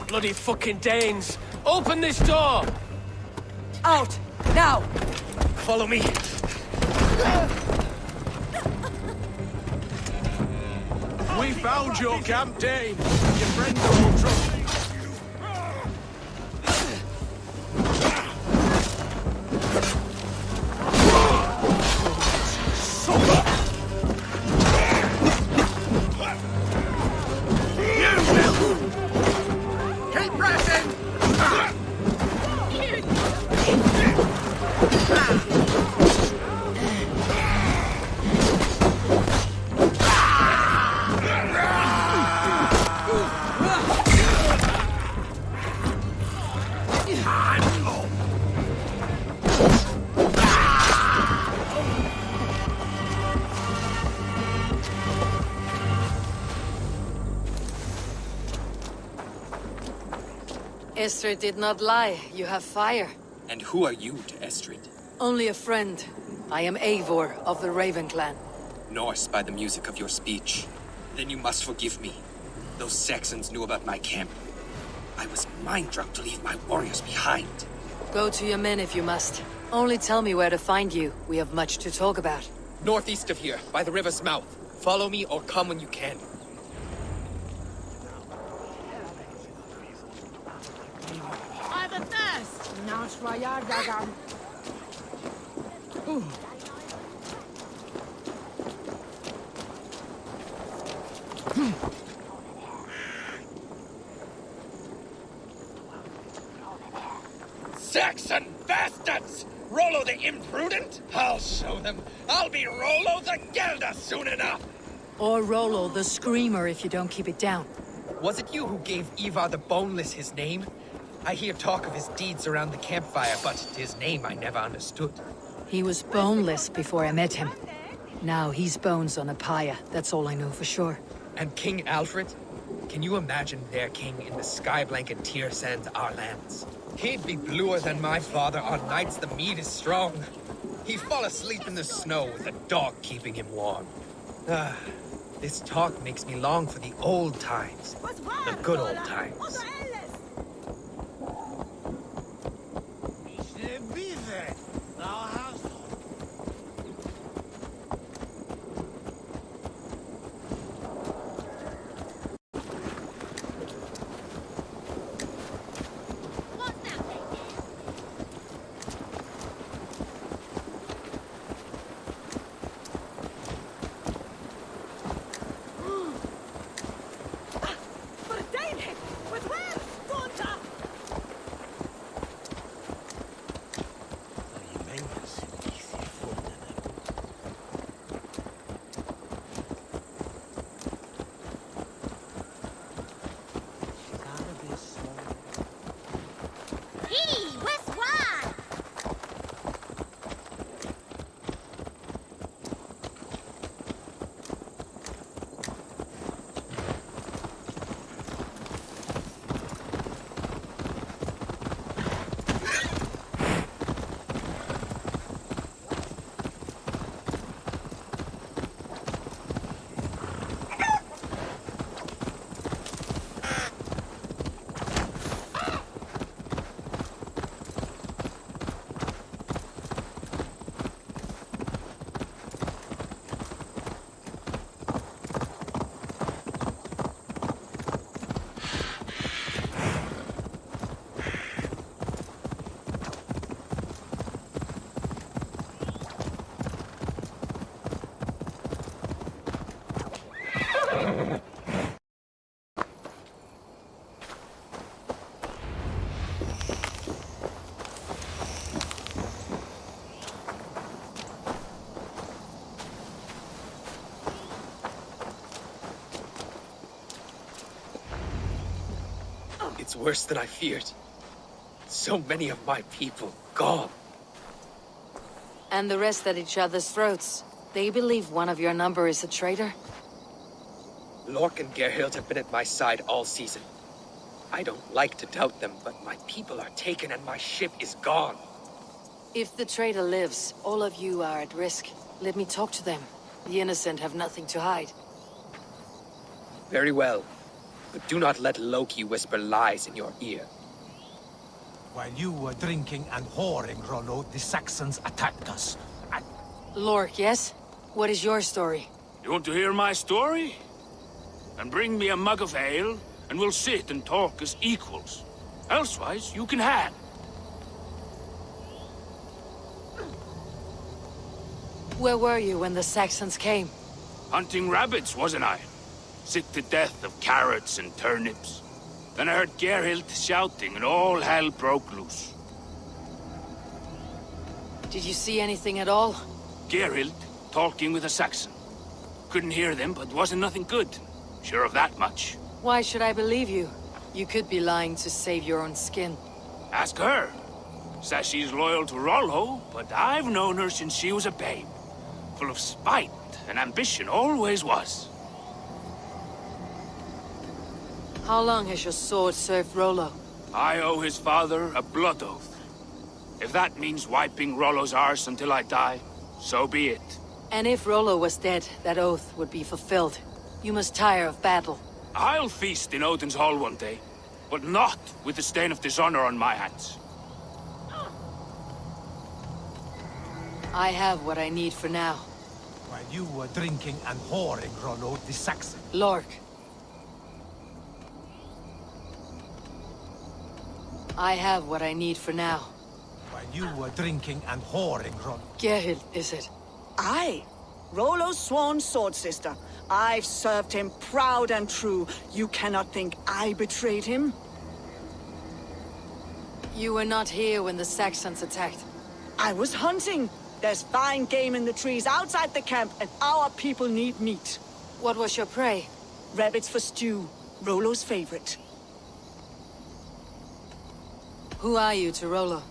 Bloody fucking Danes! Open this door! Out! Now! Follow me. We found your camp, Dane. Your friends are all trouble. Keep pressing! Estrid did not lie. You have fire. And who are you to Estrid? Only a friend. I am Eivor of the Raven clan. Norse by the music of your speech. Then you must forgive me. Those Saxons knew about my camp. I was mind-drunk to leave my warriors behind. Go to your men if you must. Only tell me where to find you. We have much to talk about. Northeast of here, by the river's mouth. Follow me or come when you can. I'm a thirst! Saxon bastards! Rollo the imprudent? I'll show them. I'll be Rollo the Gelder soon enough! Or Rollo the Screamer if you don't keep it down. Was it you who gave Eivor the Boneless his name? I hear talk of his deeds around the campfire, but his name I never understood. He was boneless before I met him. Now he's bones on a pyre. That's all I know for sure. And King Aelfred? Can you imagine their king in the sky-blanket tear sands our lands? He'd be bluer than my father on nights the mead is strong. He'd fall asleep in the snow with a dog keeping him warm. This talk makes me long for the old times. The good old times. It's worse than I feared. So many of my people gone. And the rest at each other's throats. They believe one of your number is a traitor? Lork and Gerhild have been at my side all season. I don't like to doubt them, but my people are taken and my ship is gone. If the traitor lives, all of you are at risk. Let me talk to them. The innocent have nothing to hide. Very well. But do not let Loki whisper lies in your ear. While you were drinking and whoring, Rollo, the Saxons attacked us. Lork, yes? What is your story? You want to hear my story? Then bring me a mug of ale, and we'll sit and talk as equals. Elsewise, you can hang. Where were you when the Saxons came? Hunting rabbits, wasn't I? Sick to death of carrots and turnips. Then I heard Gerhild shouting, and all hell broke loose. Did you see anything at all? Gerhild talking with a Saxon. Couldn't hear them, but wasn't nothing good. Sure of that much. Why should I believe you? You could be lying to save your own skin. Ask her. Says she's loyal to Rollo, but I've known her since she was a babe. Full of spite and ambition, always was. How long has your sword served Rollo? I owe his father a blood oath. If that means wiping Rollo's arse until I die, so be it. And if Rollo was dead, that oath would be fulfilled. You must tire of battle. I'll feast in Odin's hall one day, but not with the stain of dishonor on my hands. I have what I need for now. While you were drinking and whoring, Rollo, the Saxon. Lork. I have what I need for now. While you were drinking and whoring, Rollo. Gerhild, is it? Aye. Rollo's sworn sword sister. I've served him proud and true. You cannot think I betrayed him? You were not here when the Saxons attacked. I was hunting. There's fine game in the trees outside the camp, and our people need meat. What was your prey? Rabbits for stew. Rollo's favorite. Who are you to Rollo?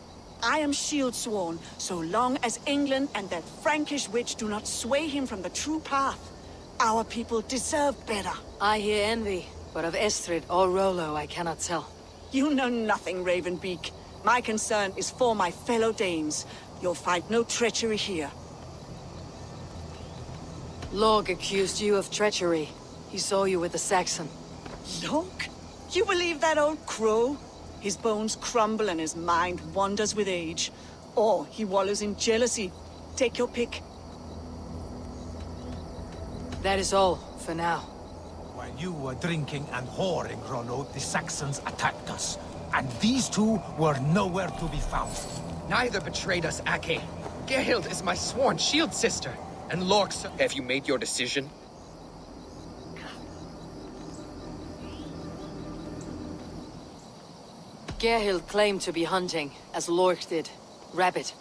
I am shield sworn, so long as England and that Frankish witch do not sway him from the true path. Our people deserve better. I hear envy, but of Estrid or Rollo I cannot tell. You know nothing, Ravenbeak. My concern is for my fellow Danes. You'll find no treachery here. Lork accused you of treachery. He saw you with the Saxon. Lork? You believe that old crow? His bones crumble and his mind wanders with age. Or he wallows in jealousy. Take your pick. That is all, for now. While you were drinking and whoring, Rollo, the Saxons attacked us. And these two were nowhere to be found. Neither betrayed us, Ake. Gerhild is my sworn shield sister. And Lork's... Have you made your decision? Gerhild claimed to be hunting, as Lork did. Rabbit.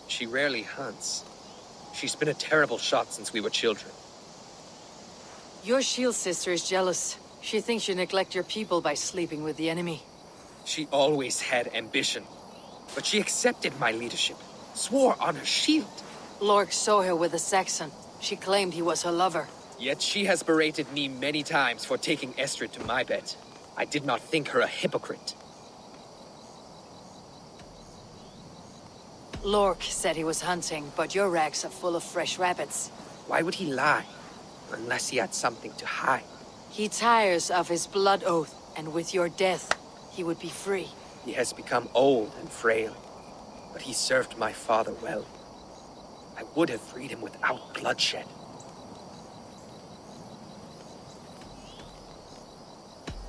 She rarely hunts. She's been a terrible shot since we were children. Your shield sister is jealous. She thinks you neglect your people by sleeping with the enemy. She always had ambition. But she accepted my leadership. Swore on her shield. Lork saw her with a Saxon. She claimed he was her lover. Yet she has berated me many times for taking Estrid to my bed. I did not think her a hypocrite. Lork said he was hunting, but your racks are full of fresh rabbits. Why would he lie? Unless he had something to hide. He tires of his blood oath, and with your death, he would be free. He has become old and frail, but he served my father well. I would have freed him without bloodshed.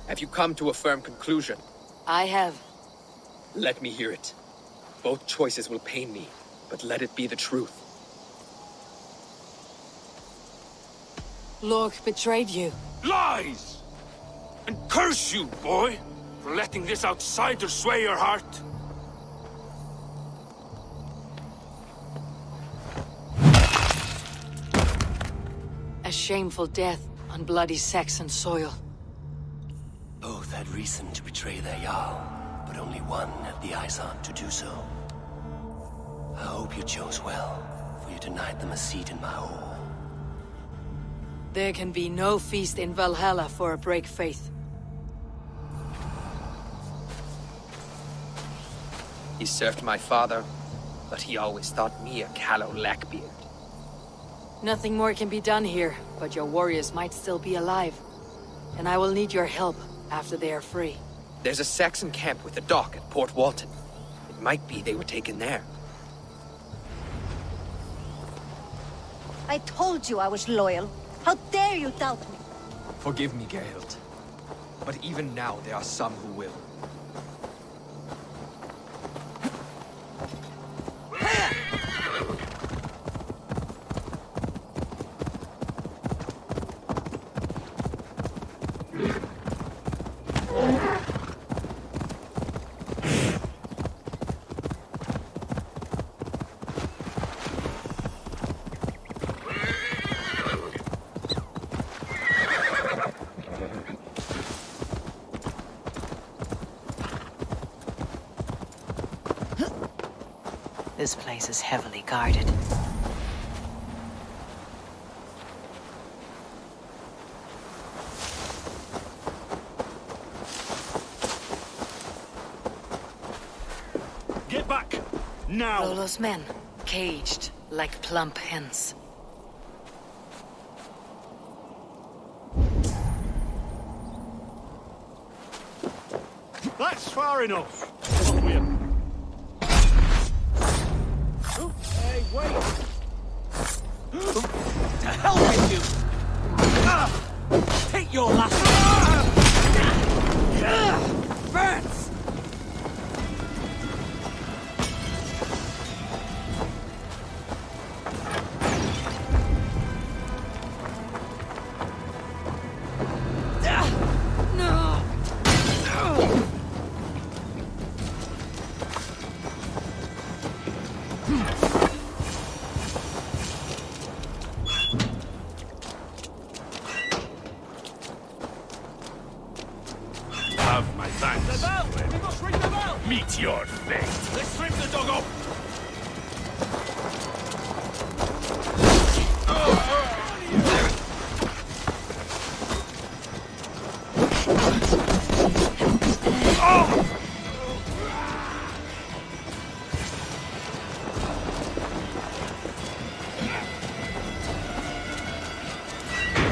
Have you come to a firm conclusion? I have. Let me hear it. Both choices will pain me, but let it be the truth. Lork betrayed you. Lies! And curse you, boy, for letting this outsider sway your heart. A shameful death on bloody Saxon soil. Both had reason to betray their Jarl, but only one had the eyes on to do so. I hope you chose well, for you denied them a seat in my hall. There can be no feast in Valhalla for a break faith. He served my father, but he always thought me a callow lackbeard. Nothing more can be done here, but your warriors might still be alive. And I will need your help after they are free. There's a Saxon camp with a dock at Port Walton. It might be they were taken there. I told you I was loyal. How dare you doubt me? Forgive me, Geralt. But even now, there are some who will. This place is heavily guarded. Get back! Now! Rollo's men, caged like plump hens. That's far enough! Come on, William. Hey, wait! To hell with you! Take your last... Burns! Have my thanks. The bell! We must ring the bell! Meet your fate! Let's strip the dog up!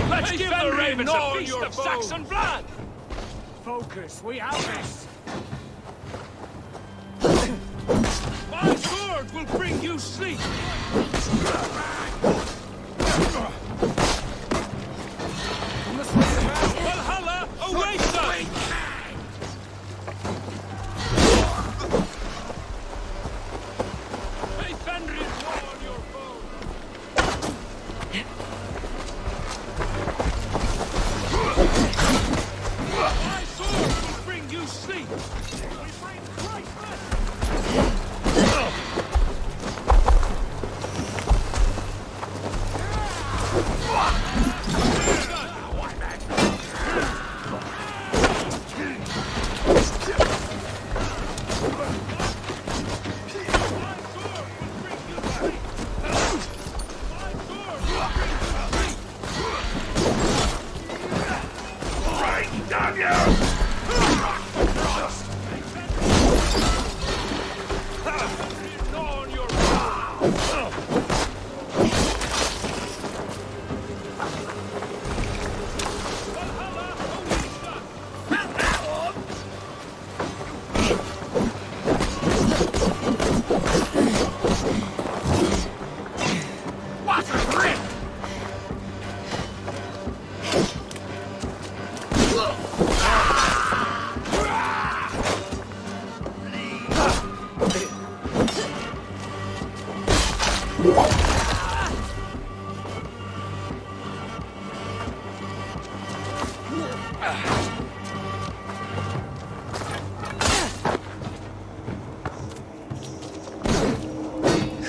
Let's give the ravens a feast of Saxon blood! Focus, we have this! My sword will bring you sleep! Valhalla awaits us! May Fenrir warn your foe! My sword will bring you sleep! We bring Christmas!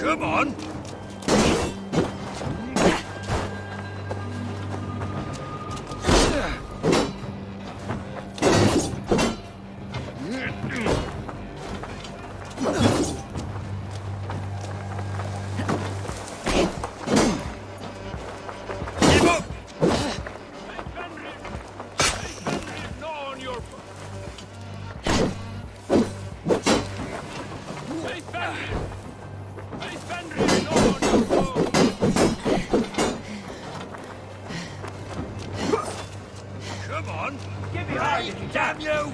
Come on! Come on! Get behind it, damn you!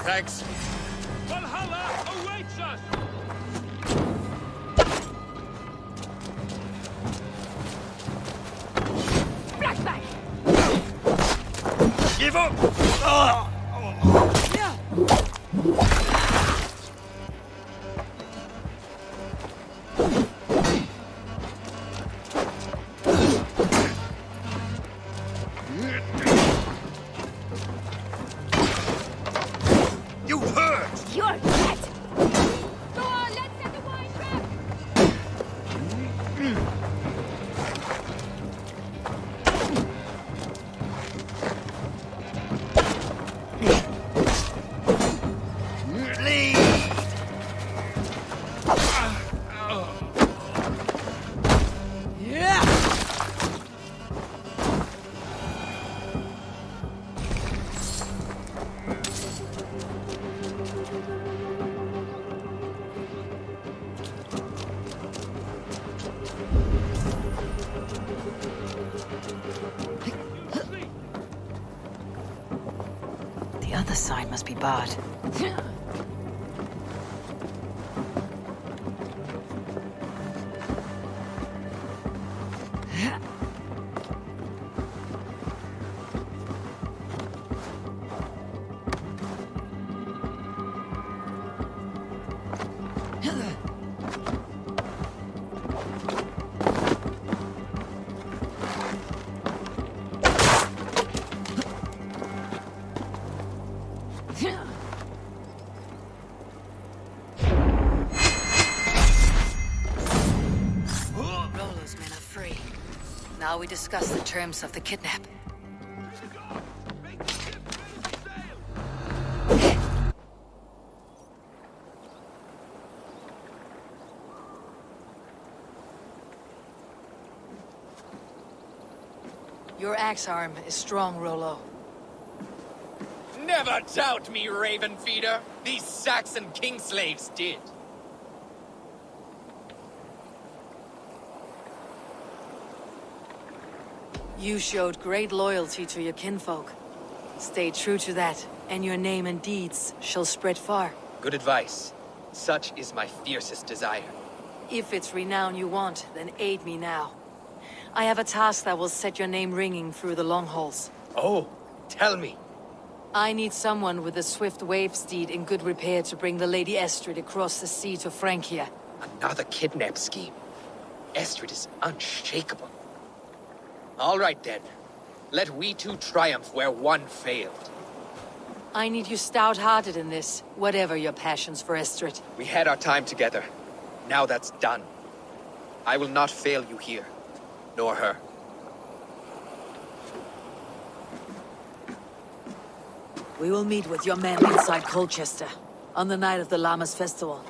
Thanks. Valhalla awaits us! Flashback! Give up! You hurt! You're dead! Go on, let's set the wine trap! The other side must be barred. Rollo's men are free. Now we discuss the terms of the kidnap. Your axe arm is strong, Rollo. Never doubt me, Raven Feeder. These Saxon king slaves did. You showed great loyalty to your kinfolk. Stay true to that, and your name and deeds shall spread far. Good advice. Such is my fiercest desire. If it's renown you want, then aid me now. I have a task that will set your name ringing through the long halls. Oh, tell me. I need someone with a swift wave steed in good repair to bring the Lady Estrid across the sea to Francia. Another kidnap scheme. Estrid is unshakable. All right then. Let we two triumph where one failed. I need you stout-hearted in this, whatever your passions for Estrid. We had our time together. Now that's done. I will not fail you here, nor her. We will meet with your men inside Colchester, on the night of the Lammas festival.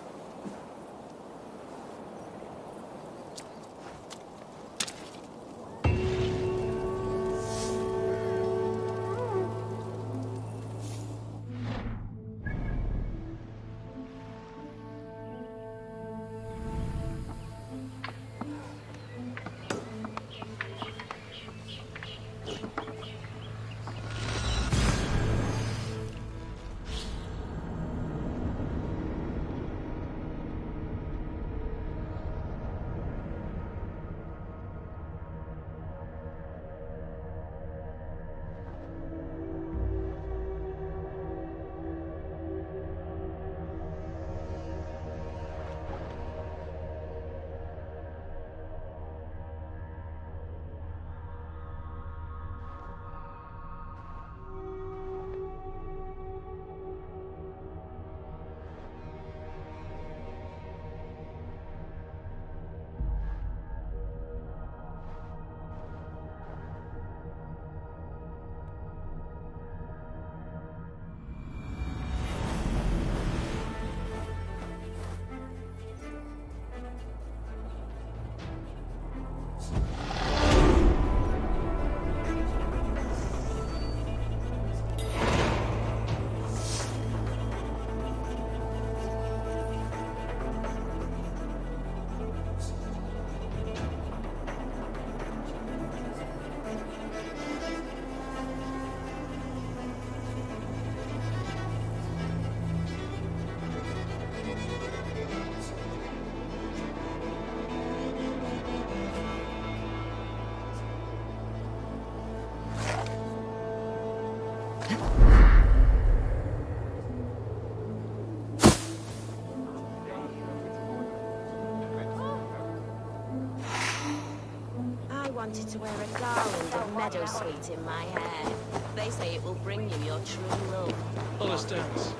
wanted to wear a garland of meadowsweet in my hair. They say it will bring you your true love. Understands.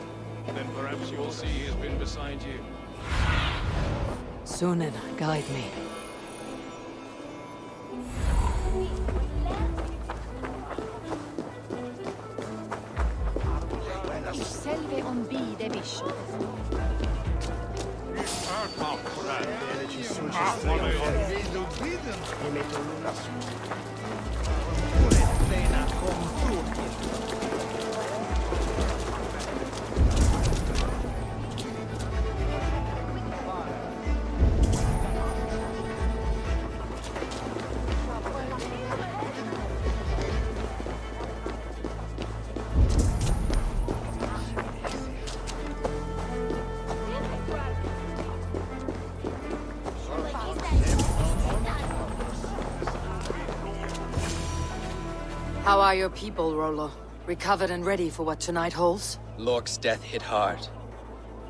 Then perhaps you will see he has been beside you. Sunan, guide me. Selve on bide visho. How are your people, Rollo? Recovered and ready for what tonight holds? Lork's death hit hard.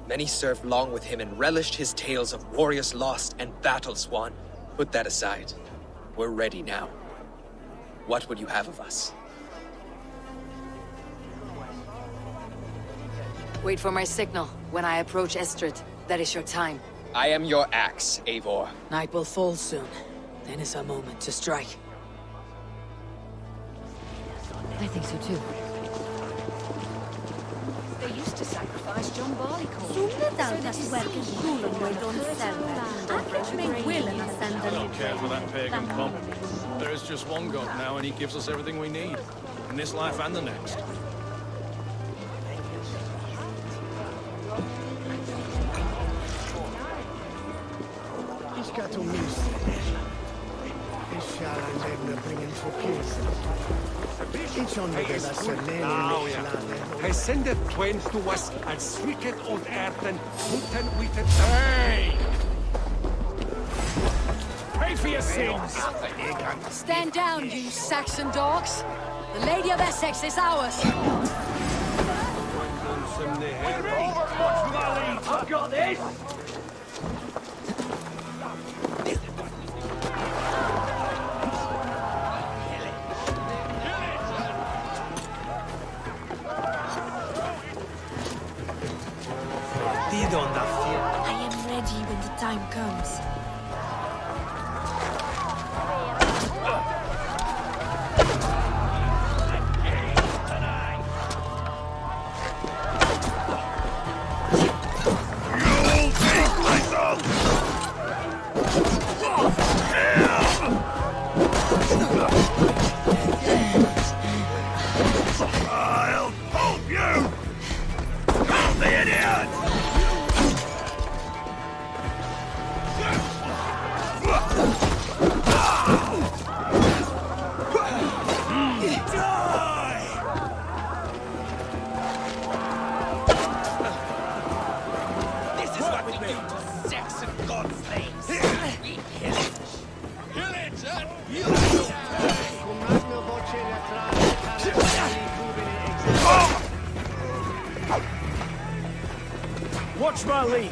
Many served long with him and relished his tales of warriors lost and battles won. Put that aside. We're ready now. What would you have of us? Wait for my signal. When I approach Estrid, that is your time. I am your axe, Eivor. Night will fall soon. Then is our moment to strike. I think so too. They used to sacrifice John Barleycorn. I don't care for that pagan pomp. There is just one God now, and he gives us everything we need. In this life and the next. Hij zendet twins to us and swicket on earthen, wooten wheaten. Hey! Pay for your sins! Stand down, you Saxon dogs! The Lady of Essex is ours! I've got this! I am ready when the time comes. I'll help you! Help the idiot! Watch my lead!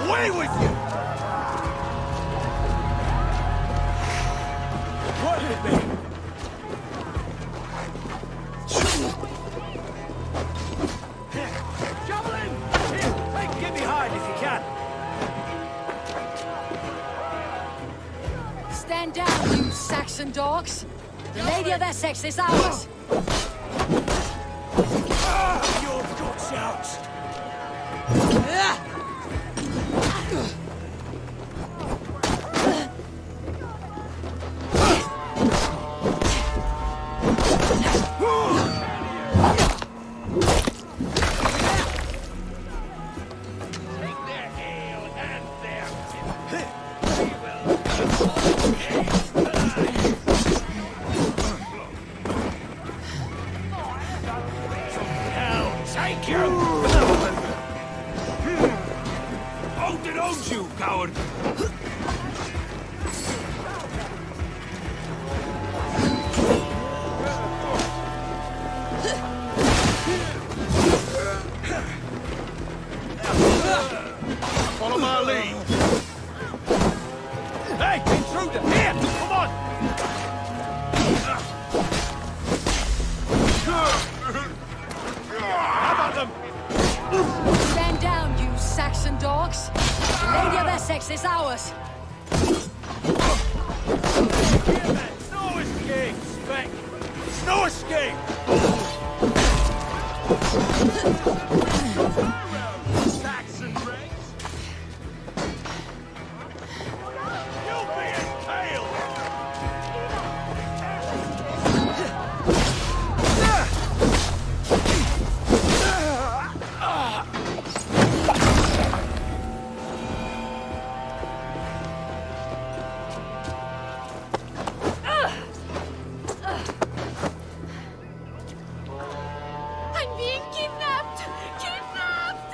Away with you! What hit me? Javelin! Here, take, get behind if you can. Stand down, you Saxon dogs! The Lady of Essex is ours! You've got shouts! Take you! you, coward! Follow my lead. Hey, intruder! Here! Come on! How about them? Stand down, you Saxon dogs! The Lady of Essex is ours! No escape, Spec! No escape! Saxon race! You'll be impaled! I'm being kidnapped! Kidnapped!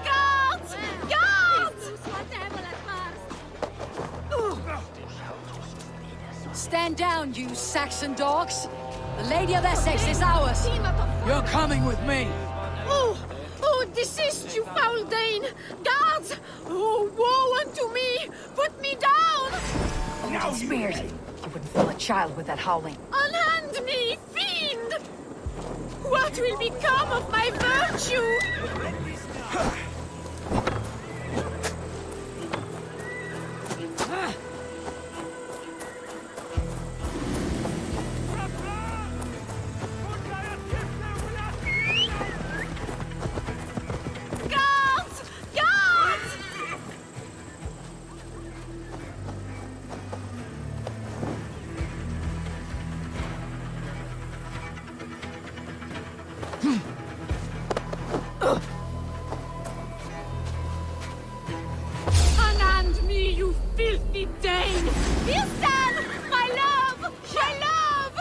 Guards! Guards! Stand down, you Saxon dogs! The Lady of Essex is ours! You're coming with me! Oh! Oh, desist, you foul Dane! Guards! Oh, woe unto me! Put me down! Now you spared! You wouldn't fool a child with that howling. Unhand me, fiend! What will become of my virtue? Guards! Guards! Unhand me, you filthy Dane! Wilson! My love! My love!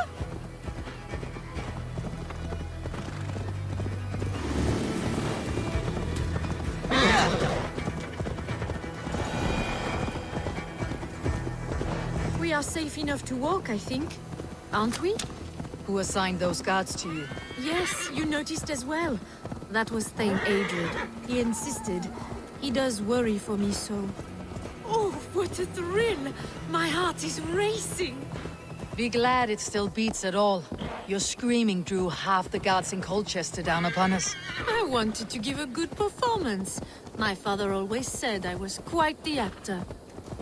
We are safe enough to walk, I think. Aren't we? Who assigned those guards to you? Yes, you noticed as well. That was Thane Adred. He insisted. He does worry for me so. Oh, what a thrill! My heart is racing. Be glad it still beats at all. Your screaming drew half the guards in Colchester down upon us. I wanted to give a good performance. My father always said I was quite the actor.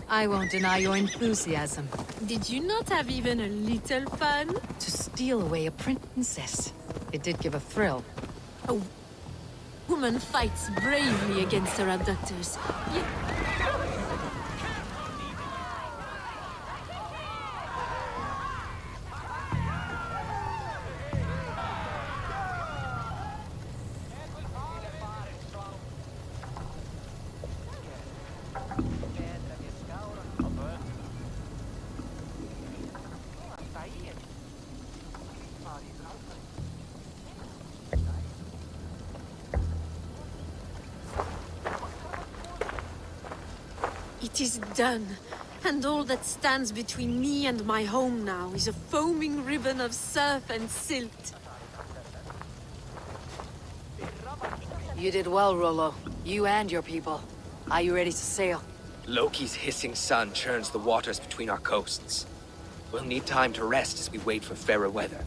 I won't deny your enthusiasm. Did you not have even a little fun? To steal away a princess. It did give a thrill. A woman fights bravely against her abductors. It is done, and all that stands between me and my home now is a foaming ribbon of surf and silt. You did well, Rollo. You and your people. Are you ready to sail? Loki's hissing sun churns the waters between our coasts. We'll need time to rest as we wait for fairer weather.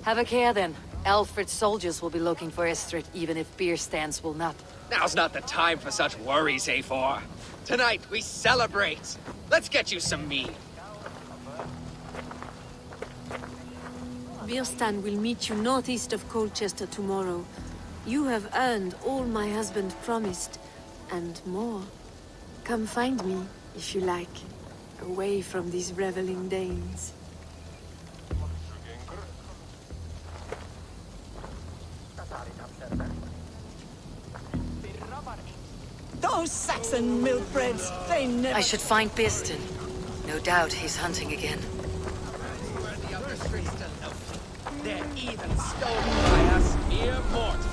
Have a care then. Aelfred's soldiers will be looking for Estrid, even if beer stands will not. Now's not the time for such worries, Eivor. Tonight, we celebrate. Let's get you some mead. Birstan will meet you northeast of Colchester tomorrow. You have earned all my husband promised, and more. Come find me, if you like, away from these reveling Danes. Those Saxon milkbreads, they never... I should find Birstan. No doubt he's hunting again. They're even stolen by us mere mortals.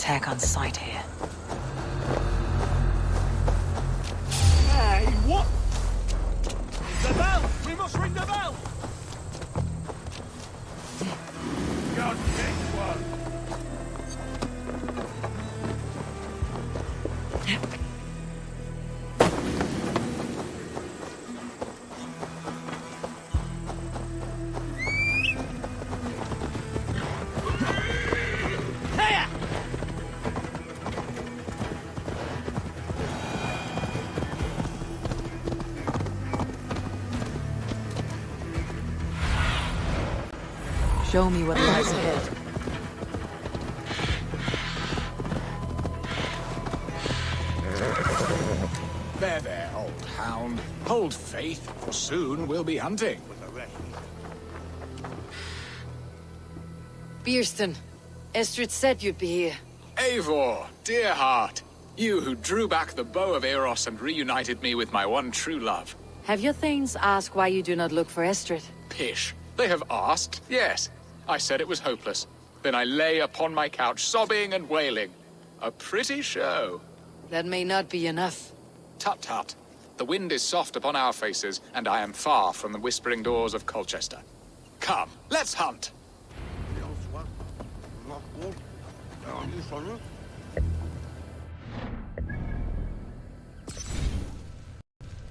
attack on sight here. Hey, what? The bell! We must ring the bell! God, take one! Show me what lies ahead. There, old hound. Hold faith, for soon we'll be hunting. Bierston, Estrid said you'd be here. Eivor, dear heart. You who drew back the bow of Eros and reunited me with my one true love. Have your thanes asked why you do not look for Estrid? Pish. They have asked, yes. I said it was hopeless. Then I lay upon my couch, sobbing and wailing. A pretty show. That may not be enough. Tut-tut. The wind is soft upon our faces, and I am far from the whispering doors of Colchester. Come, let's hunt!